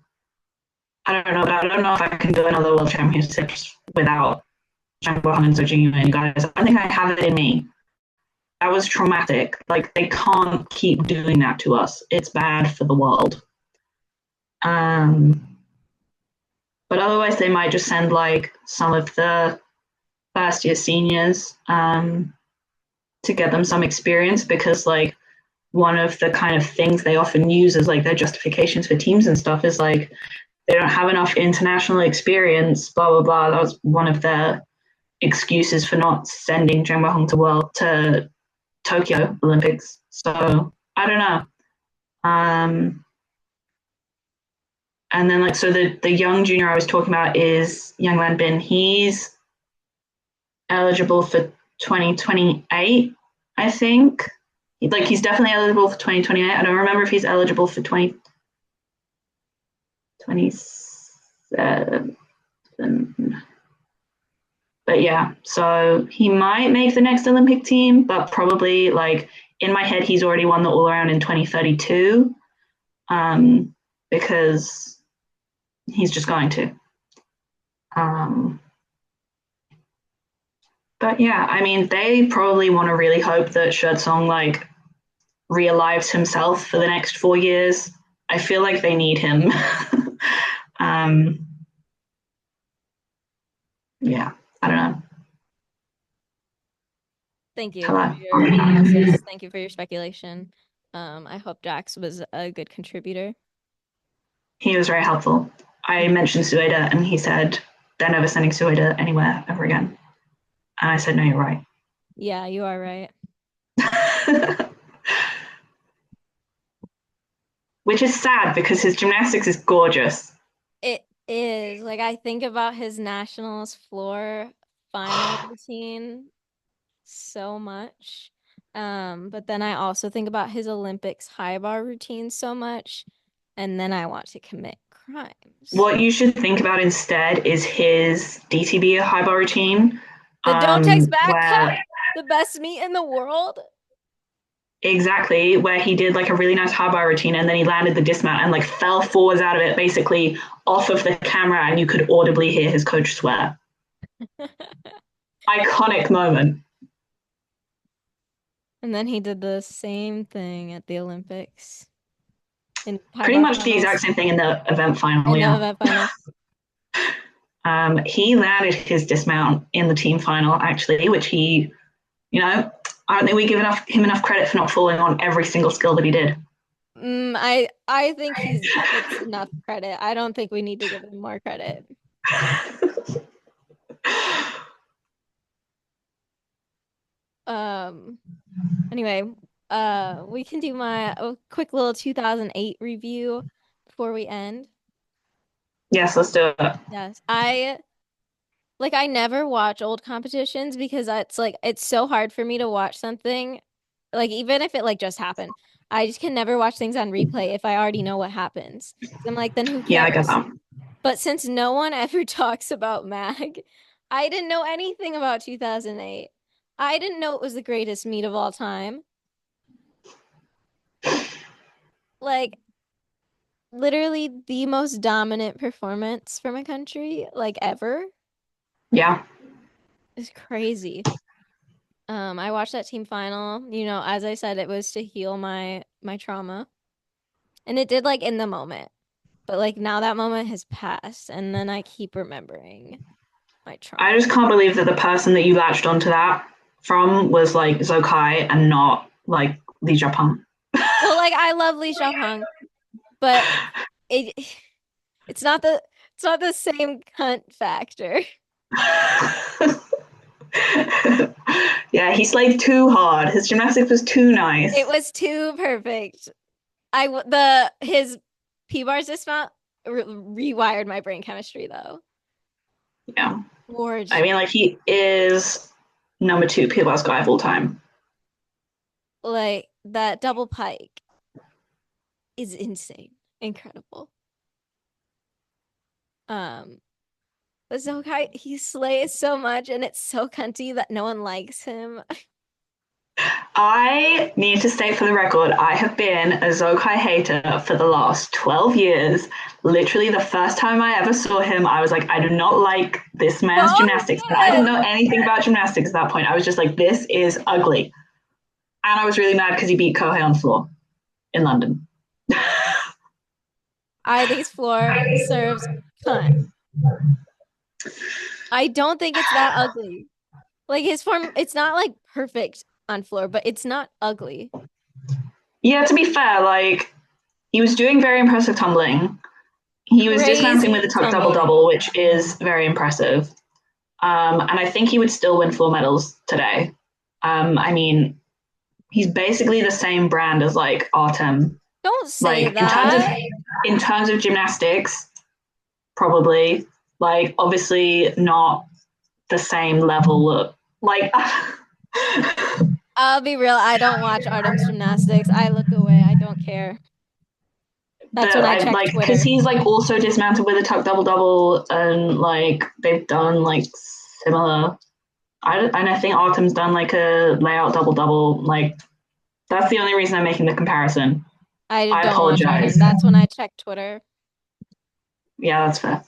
[SPEAKER 1] I don't know, but I don't know if I can do another world championships without Zhang Guoheng and Zhou Jingyuan, guys. I think I have it in me. That was traumatic. Like they can't keep doing that to us. It's bad for the world. Um, but otherwise, they might just send like some of the first year seniors to get them some experience because like one of the kind of things they often use as like their justifications for teams and stuff is like they don't have enough international experience. Blah blah blah. That was one of their excuses for not sending Zheng Bahong to Tokyo Olympics. So I don't know. And then like so the young junior I was talking about is Yang Lan Bin. He's eligible for 2028. I think like he's definitely eligible for 2028. I don't remember if he's eligible for 2027. But yeah, so he might make the next Olympic team, but probably like in my head, he's already won the all around in 2032 because he's just going to. Um, but yeah, I mean, they probably want to really hope that Song like realives himself for the next 4 years. I feel like they need him. um, yeah, I don't know.
[SPEAKER 2] Thank you for
[SPEAKER 1] Hello.
[SPEAKER 2] your analysis. Thank you for your speculation. I hope Dax was a good contributor.
[SPEAKER 1] He was very helpful. I mentioned Sueda, and he said they're never sending Sueda anywhere ever again. And I said, no, you're right.
[SPEAKER 2] Yeah, you are right.
[SPEAKER 1] Which is sad because his gymnastics is gorgeous.
[SPEAKER 2] It is. Like I think about his nationals floor final routine so much. But then I also think about his Olympics high bar routine so much, and then I want to commit crimes.
[SPEAKER 1] What you should think about instead is his DTB high bar routine,
[SPEAKER 2] The Don't Text Back Cup,
[SPEAKER 1] where
[SPEAKER 2] the best meet in the world.
[SPEAKER 1] exactly where he did like a really nice high bar routine and then he landed the dismount and like fell forwards out of it, basically off of the camera, and you could audibly hear his coach swear. Iconic moment.
[SPEAKER 2] And then he did the same thing at the Olympics in high
[SPEAKER 1] Pretty
[SPEAKER 2] bar
[SPEAKER 1] much the exact
[SPEAKER 2] finals.
[SPEAKER 1] same thing in the event final,
[SPEAKER 2] I know
[SPEAKER 1] yeah.
[SPEAKER 2] that final.
[SPEAKER 1] He landed his dismount in the team final, actually, which he, I don't think we give him enough credit for not falling on every single skill that he did.
[SPEAKER 2] I think he's gets enough credit. I don't think we need to give him more credit. Um, anyway, we can do my a quick little 2008 review before we end.
[SPEAKER 1] Yes, let's do it.
[SPEAKER 2] Yes, I never watch old competitions because it's like it's so hard for me to watch something like even if it like just happened. I just can never watch things on replay if I already know what happens. I'm like, then who
[SPEAKER 1] Yeah, I get
[SPEAKER 2] cares?
[SPEAKER 1] that.
[SPEAKER 2] But since no one ever talks about Mag, I didn't know anything about 2008. I didn't know it was the greatest meet of all time. Like literally the most dominant performance from a country like ever
[SPEAKER 1] Yeah,
[SPEAKER 2] is crazy. I watched that team final. As I said, it was to heal my trauma. And it did like in the moment. But like now that moment has passed and then I keep remembering my
[SPEAKER 1] I
[SPEAKER 2] trauma.
[SPEAKER 1] just can't believe that the person that you latched onto that from was like Zokai and not like Li Jiapeng.
[SPEAKER 2] Well, like I love Lee Xiaopeng, but it it's not the same cunt factor.
[SPEAKER 1] Yeah, he slayed too hard. His gymnastics was too
[SPEAKER 2] It
[SPEAKER 1] nice.
[SPEAKER 2] was too perfect. The his P bars dismount rewired my brain chemistry though.
[SPEAKER 1] Yeah, I
[SPEAKER 2] Gorge.
[SPEAKER 1] mean, like he is number two PLS guy of all time.
[SPEAKER 2] Like that double pike is insane. Incredible. Um, but Zokai, he slays so much and it's so cunty that no one likes him.
[SPEAKER 1] I need to state for the record, I have been a Zokai hater for the last 12 years. Literally, the first time I ever saw him, I was like, I do not like this man's
[SPEAKER 2] So
[SPEAKER 1] gymnastics. But I didn't
[SPEAKER 2] good.
[SPEAKER 1] know anything about gymnastics at that point. I was just like, this is ugly. And I was really mad because he beat Kohei on the floor in London.
[SPEAKER 2] I think his floor serves cunt. I don't think it's that ugly. Like his form, it's not like perfect on floor, but it's not ugly.
[SPEAKER 1] Yeah, to be fair, like, he was doing very impressive tumbling. He was dismounting with
[SPEAKER 2] Crazy
[SPEAKER 1] a tuck double
[SPEAKER 2] tumbling.
[SPEAKER 1] double, which is very impressive. And I think he would still win floor medals today. I mean, he's basically the same brand as like Artem.
[SPEAKER 2] Don't say
[SPEAKER 1] Like in terms of
[SPEAKER 2] that.
[SPEAKER 1] gymnastics, probably. Like obviously not the same level of like
[SPEAKER 2] I'll be real, I don't watch Artem's gymnastics. I look away. I don't care. That's
[SPEAKER 1] But
[SPEAKER 2] when I
[SPEAKER 1] I
[SPEAKER 2] check
[SPEAKER 1] like because
[SPEAKER 2] Twitter.
[SPEAKER 1] he's like also dismounted with a tuck double double, and like they've done like similar. And I think Autumn's done like a layout double double. Like that's the only reason I'm making the comparison.
[SPEAKER 2] I
[SPEAKER 1] I
[SPEAKER 2] don't watch
[SPEAKER 1] apologize.
[SPEAKER 2] Artem. That's when I check Twitter.
[SPEAKER 1] Yeah, that's fair.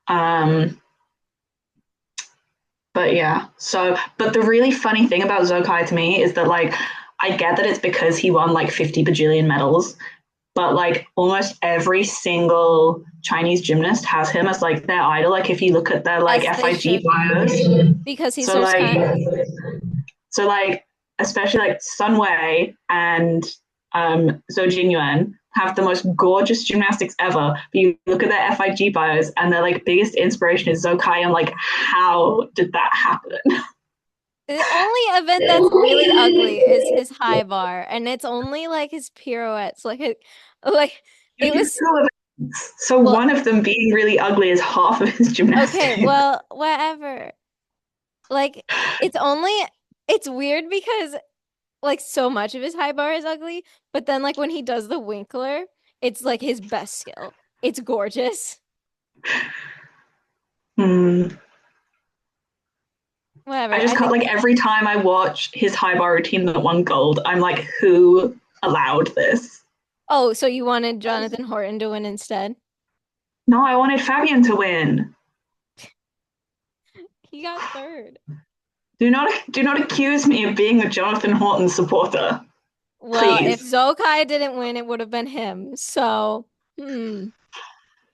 [SPEAKER 1] Um, but yeah, so but the really funny thing about Zokai to me is that like I get that it's because he won like 50 bajillion medals, but like almost every single Chinese gymnast has him as like their idol. Like if you look at their like
[SPEAKER 2] As they
[SPEAKER 1] FIG
[SPEAKER 2] should,
[SPEAKER 1] bios,
[SPEAKER 2] because he's
[SPEAKER 1] so
[SPEAKER 2] first
[SPEAKER 1] like
[SPEAKER 2] kind.
[SPEAKER 1] so like especially like Sun Wei and Zhou Jingyuan have the most gorgeous gymnastics ever. But you look at their FIG bios and their like biggest inspiration is Zokai. I'm like, how did that happen?
[SPEAKER 2] The only event that's really ugly is his high bar, and it's only like his pirouettes. Like it was.
[SPEAKER 1] So
[SPEAKER 2] Well,
[SPEAKER 1] one of them being really ugly is half of his
[SPEAKER 2] okay,
[SPEAKER 1] gymnastics.
[SPEAKER 2] well, whatever. Like it's only. It's weird because like so much of his high bar is ugly, but then like when he does the Winkler, it's like his best skill. It's gorgeous.
[SPEAKER 1] Hmm.
[SPEAKER 2] Whatever.
[SPEAKER 1] I just
[SPEAKER 2] I
[SPEAKER 1] can't
[SPEAKER 2] think.
[SPEAKER 1] like every time I watch his high bar routine that won gold, I'm like, who allowed this?
[SPEAKER 2] Oh, so you wanted Jonathan Horton to win instead?
[SPEAKER 1] No, I wanted Fabian to win.
[SPEAKER 2] He got third.
[SPEAKER 1] Do not accuse me of being a Jonathan Horton supporter.
[SPEAKER 2] Well, if
[SPEAKER 1] Please.
[SPEAKER 2] Zokai didn't win, it would have been him. So, hmm,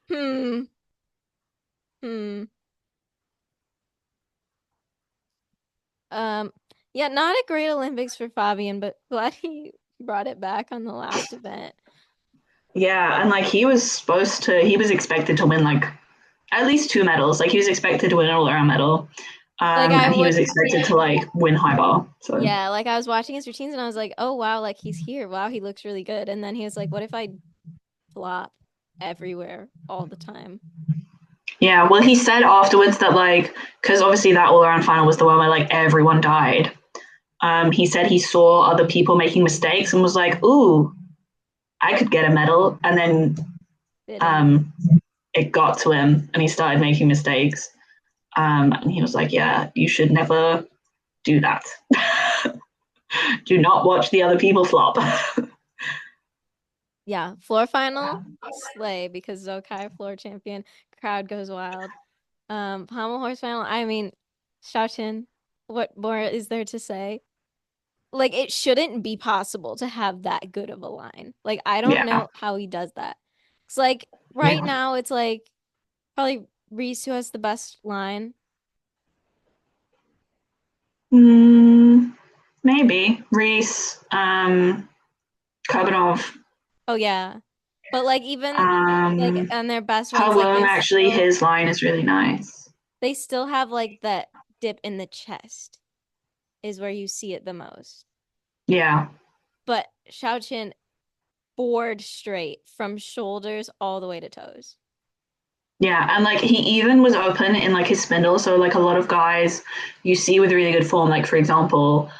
[SPEAKER 2] hmm, hmm. Um, yeah, not a great Olympics for Fabian, but glad he brought it back on the last event.
[SPEAKER 1] Yeah, and like he was expected to win like at least two medals. Like he was expected to win an all around medal.
[SPEAKER 2] Like I
[SPEAKER 1] And he
[SPEAKER 2] would,
[SPEAKER 1] was expected to like win high bar. So
[SPEAKER 2] yeah, like I was watching his routines and I was like, oh wow, like he's here. Wow, he looks really good. And then he was like, what if I flop everywhere all the time?
[SPEAKER 1] yeah, well he said afterwards that like because obviously that all around final was the one where like everyone died. He said he saw other people making mistakes and was like, "Ooh, I could get a medal." And then
[SPEAKER 2] Didn't.
[SPEAKER 1] um, it got to him, and he started making mistakes. And he was like, "Yeah, you should never do that. Do not watch the other people flop."
[SPEAKER 2] Yeah, floor final, slay because Zokai floor champion, crowd goes wild. Pommel horse final, I mean, Xiaoqin, what more is there to say? Like it shouldn't be possible to have that good of a line. Like I don't
[SPEAKER 1] Yeah,
[SPEAKER 2] know how he does that. It's like right
[SPEAKER 1] yeah.
[SPEAKER 2] now it's like probably Reese who has the best line.
[SPEAKER 1] Mm, maybe Reese, Kurbanov,
[SPEAKER 2] Oh yeah. But like even like
[SPEAKER 1] um,
[SPEAKER 2] on their best runs like
[SPEAKER 1] Palom. Actually, his line is really nice.
[SPEAKER 2] they still have like that dip in the chest is where you see it the most.
[SPEAKER 1] Yeah,
[SPEAKER 2] But Xiaoqin board straight from shoulders all the way to toes.
[SPEAKER 1] yeah, and like he even was open in like his spindle. So like a lot of guys you see with really good form, like for example,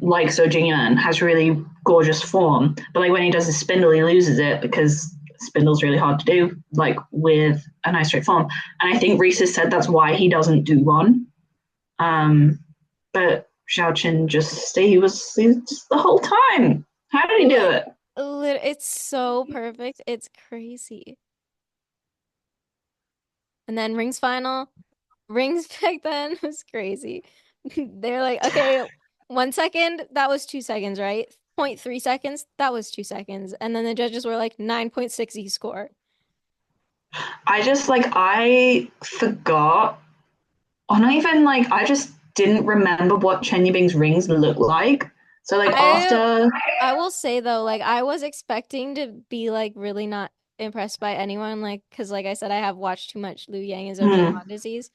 [SPEAKER 1] like So Jingyuan has really gorgeous form, but like when he does his spindle, he loses it because spindle's really hard to do, like with a nice straight form. And I think Reese has said that's why he doesn't do one. Um, but Xiaoqin just he was just the whole time. How did he do
[SPEAKER 2] Lit,
[SPEAKER 1] it?
[SPEAKER 2] it's so perfect. It's crazy. And then rings final. Rings back then was crazy. They're like, okay, 1 second, that was 2 seconds, right? 0.3 seconds, that was 2 seconds. And then the judges were like 9.6 E score.
[SPEAKER 1] I just like I forgot, or not even like I just didn't remember what Chen Yibing's rings look like. So like
[SPEAKER 2] I
[SPEAKER 1] after,
[SPEAKER 2] I will say though, like I was expecting to be like really not impressed by anyone, like because like I said, I have watched too much Liu Yang and Zhou
[SPEAKER 1] hmm,
[SPEAKER 2] Jinghua disease.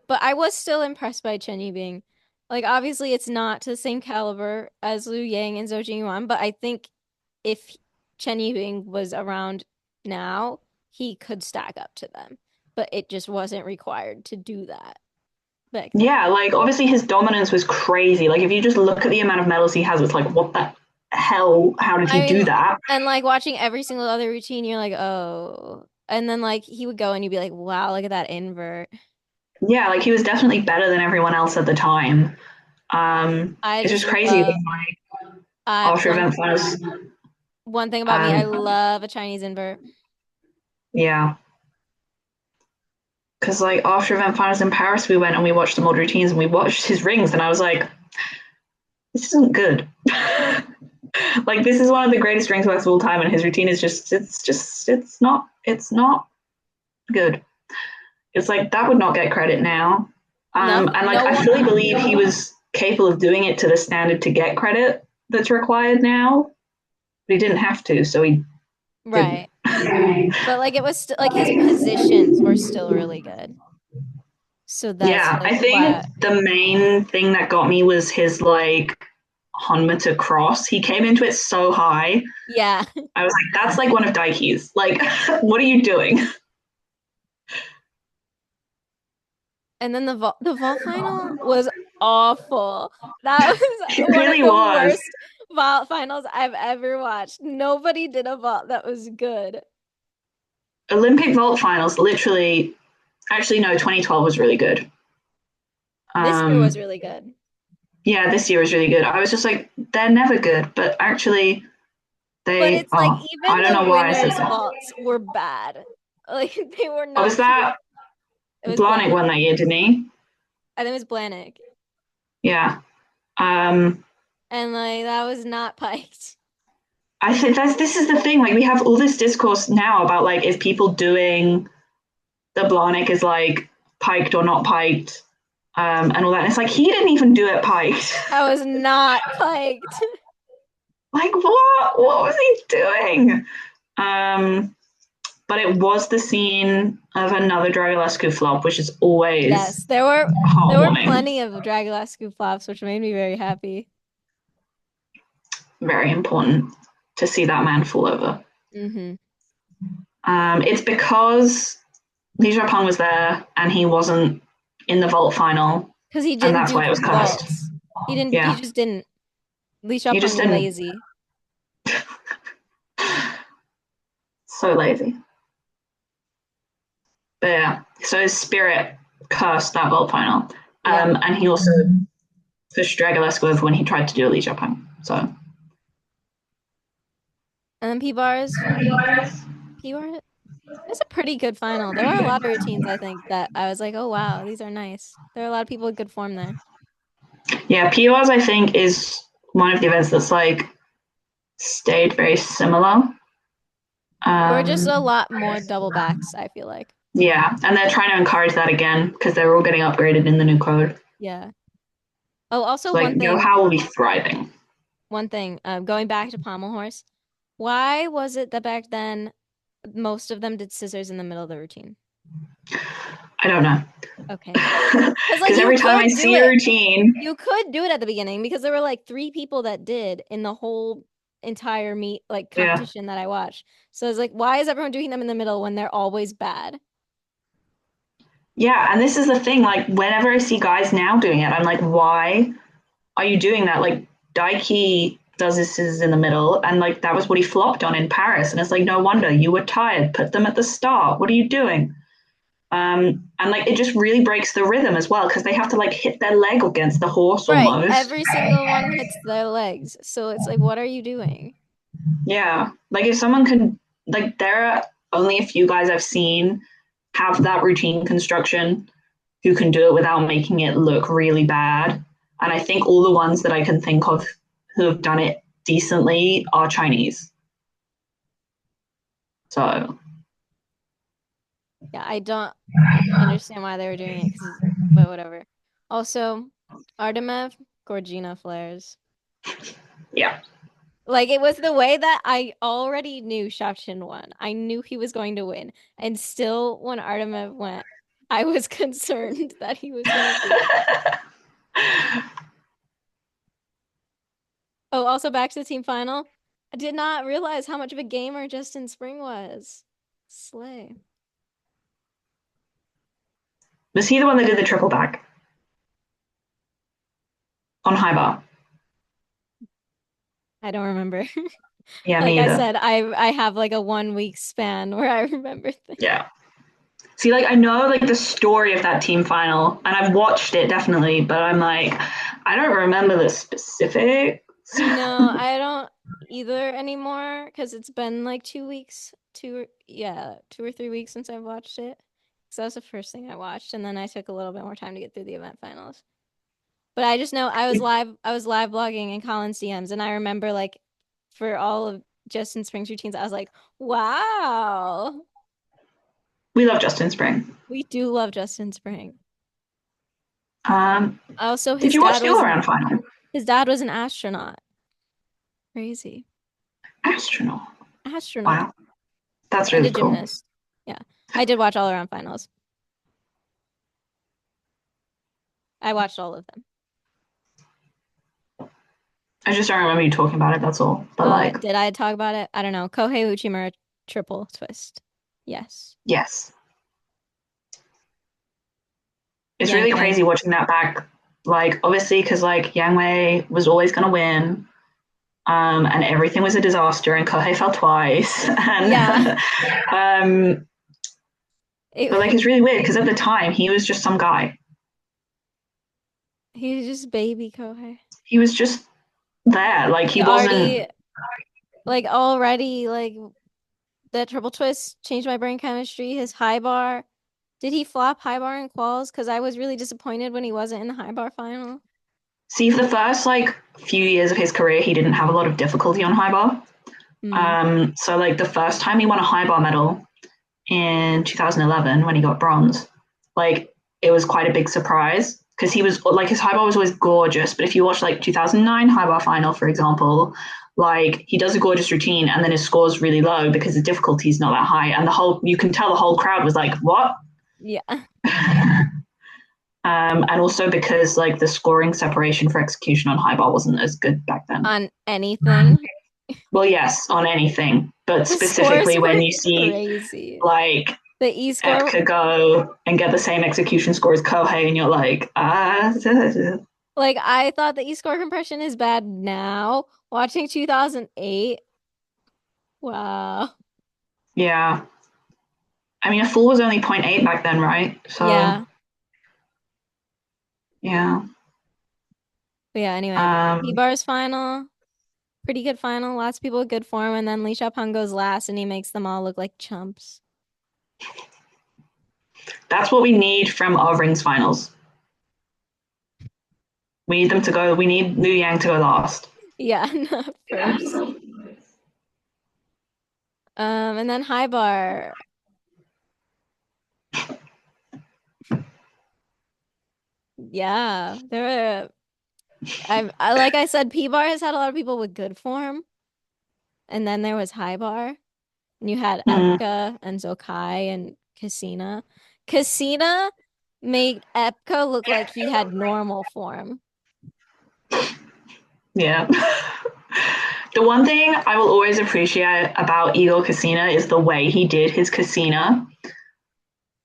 [SPEAKER 2] But I was still impressed by Chen Yibing. Like obviously it's not to the same caliber as Liu Yang and Zhou Jingyuan, but I think if Chen Yibing was around now, he could stack up to them. But it just wasn't required to do that. back then.
[SPEAKER 1] Yeah, like obviously his dominance was crazy. Like if you just look at the amount of medals he has, it's like what the hell? How did
[SPEAKER 2] I
[SPEAKER 1] he do
[SPEAKER 2] mean,
[SPEAKER 1] that?
[SPEAKER 2] and like watching every single other routine, you're like, oh. And then like he would go and you'd be like, wow, look at that invert.
[SPEAKER 1] Yeah, like he was definitely better than everyone else at the time.
[SPEAKER 2] I
[SPEAKER 1] It's
[SPEAKER 2] just
[SPEAKER 1] just crazy
[SPEAKER 2] love
[SPEAKER 1] when like
[SPEAKER 2] I
[SPEAKER 1] after event finals.
[SPEAKER 2] one thing about me, I
[SPEAKER 1] Um,
[SPEAKER 2] love a Chinese invert.
[SPEAKER 1] yeah, because like after event finals in Paris, we went and we watched the mod routines and we watched his rings, and I was like, this isn't good. Like this is one of the greatest rings of all time, and his routine is it's not good. It's like that would not get credit now.
[SPEAKER 2] No,
[SPEAKER 1] And like
[SPEAKER 2] no
[SPEAKER 1] I
[SPEAKER 2] one.
[SPEAKER 1] fully believe he was capable of doing it to the standard to get credit that's required now, but he didn't have to, so he didn't.
[SPEAKER 2] Right. But like it was still like his positions were still really good. So that's
[SPEAKER 1] Yeah,
[SPEAKER 2] like
[SPEAKER 1] I think
[SPEAKER 2] why.
[SPEAKER 1] the main thing that got me was his like Honma to cross. He came into it so high.
[SPEAKER 2] Yeah.
[SPEAKER 1] I was like, that's like one of Daiki's. Like, what are you doing?
[SPEAKER 2] And then the vault final was awful. That was
[SPEAKER 1] It
[SPEAKER 2] one of
[SPEAKER 1] really
[SPEAKER 2] the
[SPEAKER 1] was.
[SPEAKER 2] worst vault finals I've ever watched. Nobody did a vault that was good.
[SPEAKER 1] Olympic vault finals, literally, actually, no, 2012 was really good.
[SPEAKER 2] This year was
[SPEAKER 1] Um,
[SPEAKER 2] really good.
[SPEAKER 1] yeah, this year was really good. I was just like, they're never good, but actually,
[SPEAKER 2] But
[SPEAKER 1] they
[SPEAKER 2] it's like
[SPEAKER 1] are.
[SPEAKER 2] even
[SPEAKER 1] I don't
[SPEAKER 2] the
[SPEAKER 1] know why I said
[SPEAKER 2] winners'
[SPEAKER 1] that.
[SPEAKER 2] vaults were bad. Like they were
[SPEAKER 1] Oh, was
[SPEAKER 2] not cute.
[SPEAKER 1] that
[SPEAKER 2] It was
[SPEAKER 1] Blahnik
[SPEAKER 2] Blahnik.
[SPEAKER 1] won that year, didn't he?
[SPEAKER 2] I think it was Blahnik.
[SPEAKER 1] Yeah. Um,
[SPEAKER 2] And like that was not piked.
[SPEAKER 1] I think this is the thing. Like, we have all this discourse now about like, is people doing the Blahnik is like piked or not piked, and all that. And it's like he didn't even do it piked.
[SPEAKER 2] That was not piked.
[SPEAKER 1] Like what? What was he doing? Um, but it was the scene of another Dragulescu flop, which is always
[SPEAKER 2] Yes, there were
[SPEAKER 1] heartwarming.
[SPEAKER 2] plenty of Dragulescu flops, which made me very happy.
[SPEAKER 1] Very important to see that man fall over.
[SPEAKER 2] Mm-hmm.
[SPEAKER 1] It's because Li Xiaopeng was there and he wasn't in the vault final,
[SPEAKER 2] Because he
[SPEAKER 1] and
[SPEAKER 2] didn't
[SPEAKER 1] that's
[SPEAKER 2] do
[SPEAKER 1] why it was cursed.
[SPEAKER 2] vaults. He
[SPEAKER 1] Yeah,
[SPEAKER 2] just didn't. Li
[SPEAKER 1] he just
[SPEAKER 2] Xiaopeng
[SPEAKER 1] didn't.
[SPEAKER 2] lazy.
[SPEAKER 1] So lazy. But yeah, so his spirit cursed that vault final.
[SPEAKER 2] Yeah.
[SPEAKER 1] And he also pushed Dragulescu over when he tried to do a Li Xiaopeng. So
[SPEAKER 2] And then P-bar, it's a pretty good final. There were a lot of routines, I think, that I was like, oh wow, these are nice. There are a lot of people with good form there.
[SPEAKER 1] yeah, POS I think is one of the events that's like stayed very similar.
[SPEAKER 2] There were just a
[SPEAKER 1] Um,
[SPEAKER 2] lot more double backs, I feel like.
[SPEAKER 1] yeah, and they're trying to encourage that again because they're all getting upgraded in the new code.
[SPEAKER 2] Yeah. Oh, also
[SPEAKER 1] So like Yo How will be thriving.
[SPEAKER 2] going back to pommel horse. Why was it that back then most of them did scissors in the middle of the routine?
[SPEAKER 1] I don't know.
[SPEAKER 2] Okay. Because like
[SPEAKER 1] Because
[SPEAKER 2] you
[SPEAKER 1] every time I
[SPEAKER 2] could do
[SPEAKER 1] see a
[SPEAKER 2] it.
[SPEAKER 1] routine,
[SPEAKER 2] You could do it at the beginning because there were like three people that did in the whole entire meet like
[SPEAKER 1] yeah,
[SPEAKER 2] competition that I watched. So it's like, why is everyone doing them in the middle when they're always bad?
[SPEAKER 1] yeah, and this is the thing. Like whenever I see guys now doing it, I'm like, why are you doing that? Like Daiki does this is in the middle, and like that was what he flopped on in Paris, and it's like no wonder you were tired. Put them at the start. What are you doing? And like it just really breaks the rhythm as well because they have to like hit their leg against the horse
[SPEAKER 2] Right.
[SPEAKER 1] almost.
[SPEAKER 2] Every single one hits their legs. So it's like, what are you doing?
[SPEAKER 1] Yeah, like if someone could, like there are only a few guys I've seen have that routine construction who can do it without making it look really bad. And I think all the ones that I can think of who have done it decently are Chinese. So
[SPEAKER 2] Yeah, I don't understand why they were doing it because, but whatever. Also, Artemev, Gorgina flares.
[SPEAKER 1] yeah.
[SPEAKER 2] Like it was the way that I already knew Shavchin won. I knew he was going to win. And still, when Artemev went, I was concerned that he was gonna lose. Oh, also back to the team final. I did not realize how much of a gamer Justin Spring was. Slay.
[SPEAKER 1] Was he the one that did the triple back? on high bar.
[SPEAKER 2] I don't remember.
[SPEAKER 1] Yeah,
[SPEAKER 2] Like
[SPEAKER 1] me
[SPEAKER 2] I
[SPEAKER 1] either.
[SPEAKER 2] said, I have like a 1 week span where I remember things.
[SPEAKER 1] Yeah. See, like I know like the story of that team final, and I've watched it definitely, but I'm like, I don't remember the specifics.
[SPEAKER 2] No, I don't either anymore because it's been like 2 weeks, yeah, 2 or 3 weeks since I've watched it. So that was the first thing I watched, and then I took a little bit more time to get through the event finals. But I just know I was live blogging in Colin's DMs, and I remember like for all of Justin Spring's routines, I was like, wow,
[SPEAKER 1] We love Justin Spring.
[SPEAKER 2] we do love Justin Spring.
[SPEAKER 1] Um,
[SPEAKER 2] Also,
[SPEAKER 1] did you watch the all around final?
[SPEAKER 2] his dad was an astronaut. Crazy.
[SPEAKER 1] Astronaut.
[SPEAKER 2] Astronaut
[SPEAKER 1] Wow, that's
[SPEAKER 2] and a
[SPEAKER 1] really cool.
[SPEAKER 2] gymnast. Yeah. I did watch all around finals. I watched all of them.
[SPEAKER 1] I just don't remember you talking about it. That's all. But like,
[SPEAKER 2] Did I talk about it? I don't know. Kohei Uchimura triple twist. Yes.
[SPEAKER 1] yes, it's
[SPEAKER 2] Yang
[SPEAKER 1] really
[SPEAKER 2] Wei.
[SPEAKER 1] crazy watching that back. Like, obviously, because like Yang Wei was always gonna win, and everything was a disaster, and Kohei fell twice,
[SPEAKER 2] Yeah.
[SPEAKER 1] and but like
[SPEAKER 2] It,
[SPEAKER 1] it's really weird because at the time he was just some guy.
[SPEAKER 2] he's just baby Kohei.
[SPEAKER 1] He was just there. Like
[SPEAKER 2] He
[SPEAKER 1] he wasn't.
[SPEAKER 2] already already that triple twist changed my brain chemistry. His high bar. Did he flop high bar in quals? Because I was really disappointed when he wasn't in the high bar final.
[SPEAKER 1] See, for the first like few years of his career, he didn't have a lot of difficulty on high bar.
[SPEAKER 2] Hmm.
[SPEAKER 1] So like the first time he won a high bar medal in 2011 when he got bronze, like it was quite a big surprise because he was like his high bar was always gorgeous. But if you watch like 2009 high bar final, for example, like he does a gorgeous routine and then his score is really low because the difficulty is not that high, and the whole you can tell the whole crowd was like, "What?"
[SPEAKER 2] Yeah.
[SPEAKER 1] And also because like the scoring separation for execution on high bar wasn't as good back then.
[SPEAKER 2] On anything.
[SPEAKER 1] Well, yes, on anything, but
[SPEAKER 2] The scores
[SPEAKER 1] specifically
[SPEAKER 2] were
[SPEAKER 1] when you see
[SPEAKER 2] crazy.
[SPEAKER 1] like
[SPEAKER 2] The E score,
[SPEAKER 1] Epka go and get the same execution score as Kohei, and you're like, ah,
[SPEAKER 2] like I thought the E score compression is bad now. Watching 2008, wow.
[SPEAKER 1] yeah. I mean, a full was only zero point 0.8 back then, right? So,
[SPEAKER 2] Yeah.
[SPEAKER 1] yeah.
[SPEAKER 2] But yeah, anyway,
[SPEAKER 1] Um,
[SPEAKER 2] P-Bar's final, pretty good final. Lots of people with good form, and then Lee Shapeng goes last and he makes them all look like chumps.
[SPEAKER 1] that's what we need from our rings finals. We need them to go. We need Liu Yang to go last.
[SPEAKER 2] Yeah, not first. And then High Bar. Yeah, there were I like I said, P-Bar has had a lot of people with good form. And then there was High Bar. And you had
[SPEAKER 1] Mm,
[SPEAKER 2] Epka and Zokai and Cassina. Cassina made Epka look like he had normal form.
[SPEAKER 1] yeah. The one thing I will always appreciate about Igor Casina is the way he did his Casina.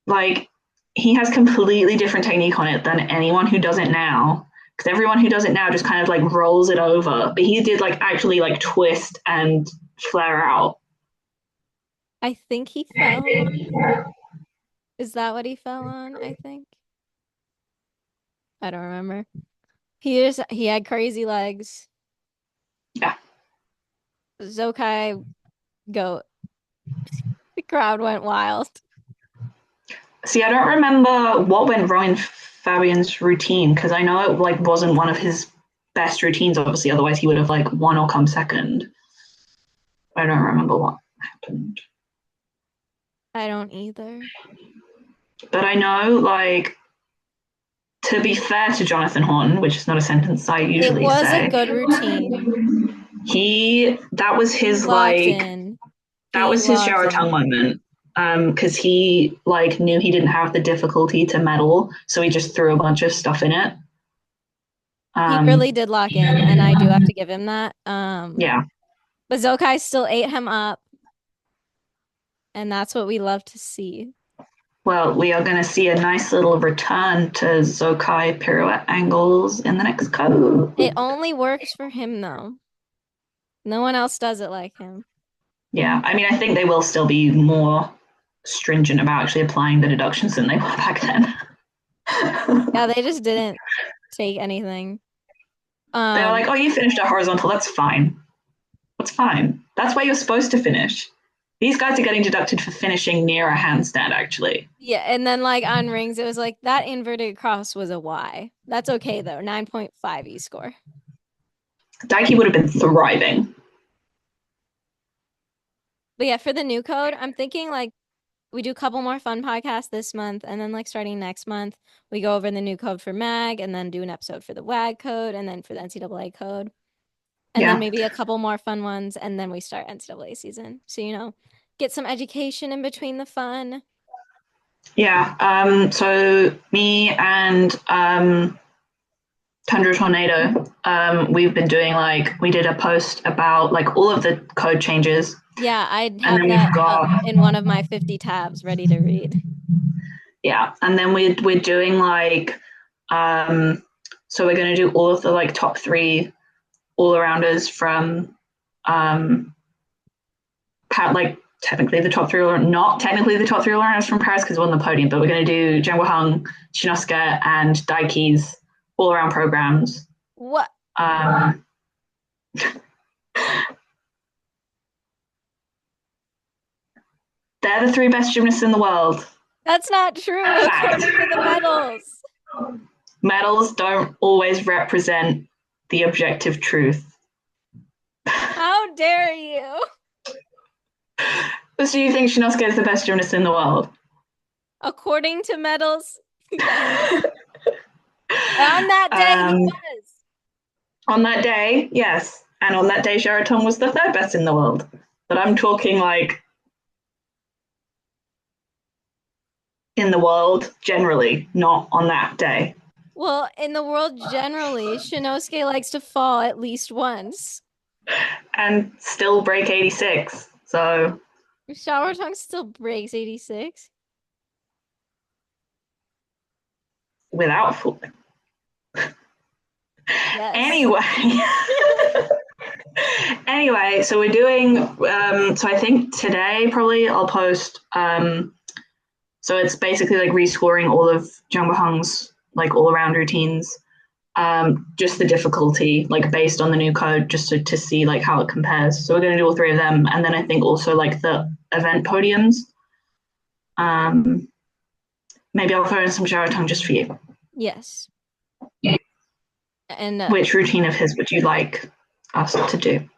[SPEAKER 1] Like, he has completely different technique on it than anyone who does it now. Because everyone who does it now just kind of like rolls it over. But he did like actually like twist and flare out.
[SPEAKER 2] I think he fell on. Is that what he fell on? I think. I don't remember. He had crazy legs.
[SPEAKER 1] Yeah.
[SPEAKER 2] Zokai goat. The crowd went wild.
[SPEAKER 1] See, I don't remember what went wrong in Fabian's routine because I know it like wasn't one of his best routines. Obviously, otherwise he would have like won or come second. I don't remember what happened,
[SPEAKER 2] I don't either.
[SPEAKER 1] but I know like to be fair to Jonathan Horton, which is not a sentence I
[SPEAKER 2] It
[SPEAKER 1] usually
[SPEAKER 2] was a
[SPEAKER 1] say,
[SPEAKER 2] good routine.
[SPEAKER 1] he that was
[SPEAKER 2] He
[SPEAKER 1] his
[SPEAKER 2] locked
[SPEAKER 1] like
[SPEAKER 2] in.
[SPEAKER 1] that
[SPEAKER 2] He
[SPEAKER 1] was his
[SPEAKER 2] locked
[SPEAKER 1] shower tongue
[SPEAKER 2] in.
[SPEAKER 1] moment. Because he like knew he didn't have the difficulty to medal, so he just threw a bunch of stuff in it.
[SPEAKER 2] He really
[SPEAKER 1] Um,
[SPEAKER 2] did lock in, and I do have to give him that.
[SPEAKER 1] yeah,
[SPEAKER 2] But Zokai still ate him up, and that's what we love to see.
[SPEAKER 1] Well, we are going to see a nice little return to Zokai pirouette angles in the next code.
[SPEAKER 2] It only works for him though. No one else does it like him.
[SPEAKER 1] Yeah, I mean, I think they will still be more stringent about actually applying the deductions than they were back then.
[SPEAKER 2] Yeah, they just didn't take anything.
[SPEAKER 1] They were
[SPEAKER 2] Um,
[SPEAKER 1] like, oh, you finished a horizontal, that's fine. That's fine. That's where you're supposed to finish. These guys are getting deducted for finishing near a handstand, actually.
[SPEAKER 2] yeah, and then like on rings, it was like that inverted cross was a Y. That's okay though. 9.5 e-score.
[SPEAKER 1] Daiki would have been thriving.
[SPEAKER 2] But yeah, for the new code, I'm thinking like we do a couple more fun podcasts this month, and then like starting next month, we go over the new code for MAG, and then do an episode for the WAG code, and then for the NCAA code, and then
[SPEAKER 1] Yeah.
[SPEAKER 2] maybe a couple more fun ones, and then we start NCAA season. So get some education in between the fun.
[SPEAKER 1] Yeah. So me and Tundra Tornado, we've been doing like we did a post about like all of the code changes,
[SPEAKER 2] Yeah, I'd
[SPEAKER 1] and
[SPEAKER 2] have
[SPEAKER 1] then we've
[SPEAKER 2] that up
[SPEAKER 1] got
[SPEAKER 2] in one of my 50 tabs ready to read.
[SPEAKER 1] yeah, and then we're doing like so we're gonna do all of the like top three all arounders from um like technically the top three or not technically the top three all arounders from Paris because we're on the podium, but we're gonna do Jang Hung, Shinosuke, and Daiki's all around programs.
[SPEAKER 2] What?
[SPEAKER 1] Um, they're the three best gymnasts in the world.
[SPEAKER 2] That's not true
[SPEAKER 1] Fact.
[SPEAKER 2] according to the medals.
[SPEAKER 1] Medals don't always represent the objective truth.
[SPEAKER 2] How dare you?
[SPEAKER 1] So you think Shinosuke is the best gymnast in the world?
[SPEAKER 2] According to medals, yes. On that day, he
[SPEAKER 1] Um,
[SPEAKER 2] was.
[SPEAKER 1] on that day, yes. And on that day, Sheraton was the third best in the world. But I'm talking like in the world generally, not on that day.
[SPEAKER 2] Well, in the world generally, Shinosuke likes to fall at least once.
[SPEAKER 1] And still break 86. So
[SPEAKER 2] Shower tongue still breaks 86.
[SPEAKER 1] without fooling.
[SPEAKER 2] Yes.
[SPEAKER 1] Anyway. Anyway, so we're doing so I think today probably I'll post so it's basically like rescoring all of Jung Hung's like all around routines. Just the difficulty, like based on the new code, just to see like how it compares. So we're gonna do all three of them, and then I think also like the event podiums. Um, maybe I'll throw in some Sheraton just for you.
[SPEAKER 2] Yes. And
[SPEAKER 1] Which routine of his would you like us to do?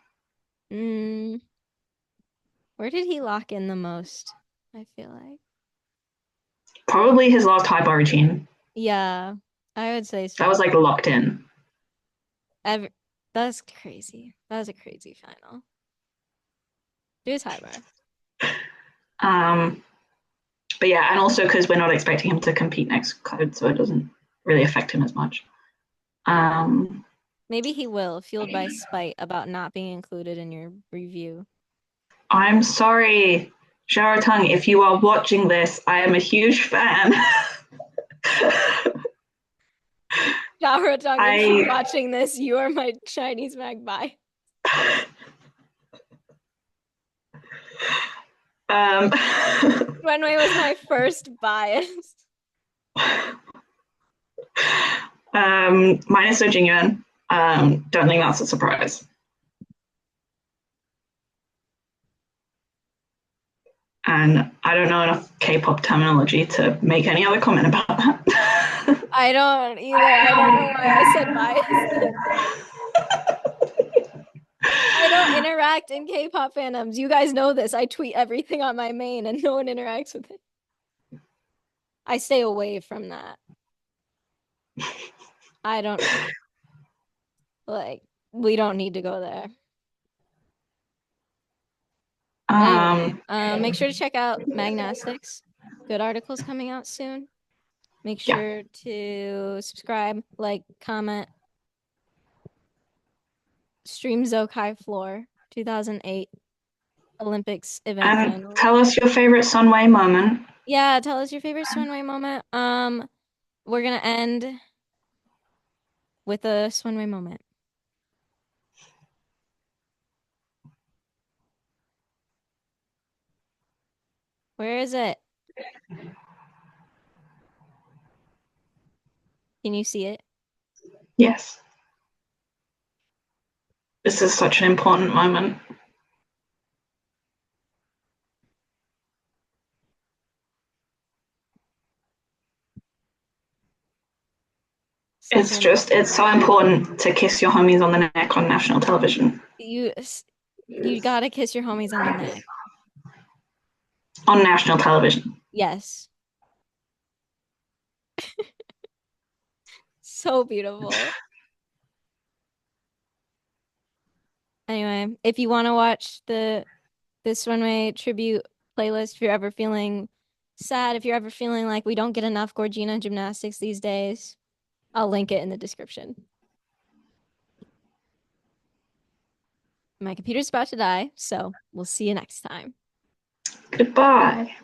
[SPEAKER 2] mm, where did he lock in the most? I feel like.
[SPEAKER 1] Probably his last high bar routine.
[SPEAKER 2] Yeah, I would say
[SPEAKER 1] That was
[SPEAKER 2] so.
[SPEAKER 1] like locked in.
[SPEAKER 2] Ever That's crazy. That was a crazy final. Do his high bar.
[SPEAKER 1] Um, but yeah, and also because we're not expecting him to compete next code, so it doesn't really affect him as much. Um,
[SPEAKER 2] Maybe he will, fueled by spite about not being included in your review.
[SPEAKER 1] I'm sorry, Sharatung, if you are watching this, I am a huge fan.
[SPEAKER 2] Xiaorong, if you're
[SPEAKER 1] I
[SPEAKER 2] watching this, you are my Chinese magpie.
[SPEAKER 1] um,
[SPEAKER 2] Runway was my first bias.
[SPEAKER 1] mine is so genuine. Don't think that's a surprise. And I don't know enough K-pop terminology to make any other comment about that.
[SPEAKER 2] I don't either. I don't know why I said bias. I don't interact in K-pop fandoms. You guys know this. I tweet everything on my main and no one interacts with it. I stay away from that. I don't like we don't need to go there. Anyway, make sure to check out Magnastics. Good articles coming out soon. Make
[SPEAKER 1] yeah.
[SPEAKER 2] sure to subscribe, like, comment. Stream Zokai Floor 2008 Olympics event
[SPEAKER 1] And
[SPEAKER 2] finals.
[SPEAKER 1] tell us your favorite Sun Wei moment.
[SPEAKER 2] Yeah, tell us your favorite Sun Wei moment. We're gonna end with a Sun Wei moment. Where is it? Can you see it?
[SPEAKER 1] Yes, this is such an important moment.
[SPEAKER 2] Such an important
[SPEAKER 1] It's so
[SPEAKER 2] moment.
[SPEAKER 1] important to kiss your homies on the neck on national television.
[SPEAKER 2] You gotta kiss your homies on the neck.
[SPEAKER 1] On national television.
[SPEAKER 2] Yes. So beautiful. Anyway, if you want to watch the this runway tribute playlist, if you're ever feeling sad, if you're ever feeling like we don't get enough Gorgina gymnastics these days, I'll link it in the description. My computer's about to die, so we'll see you next time.
[SPEAKER 1] Goodbye.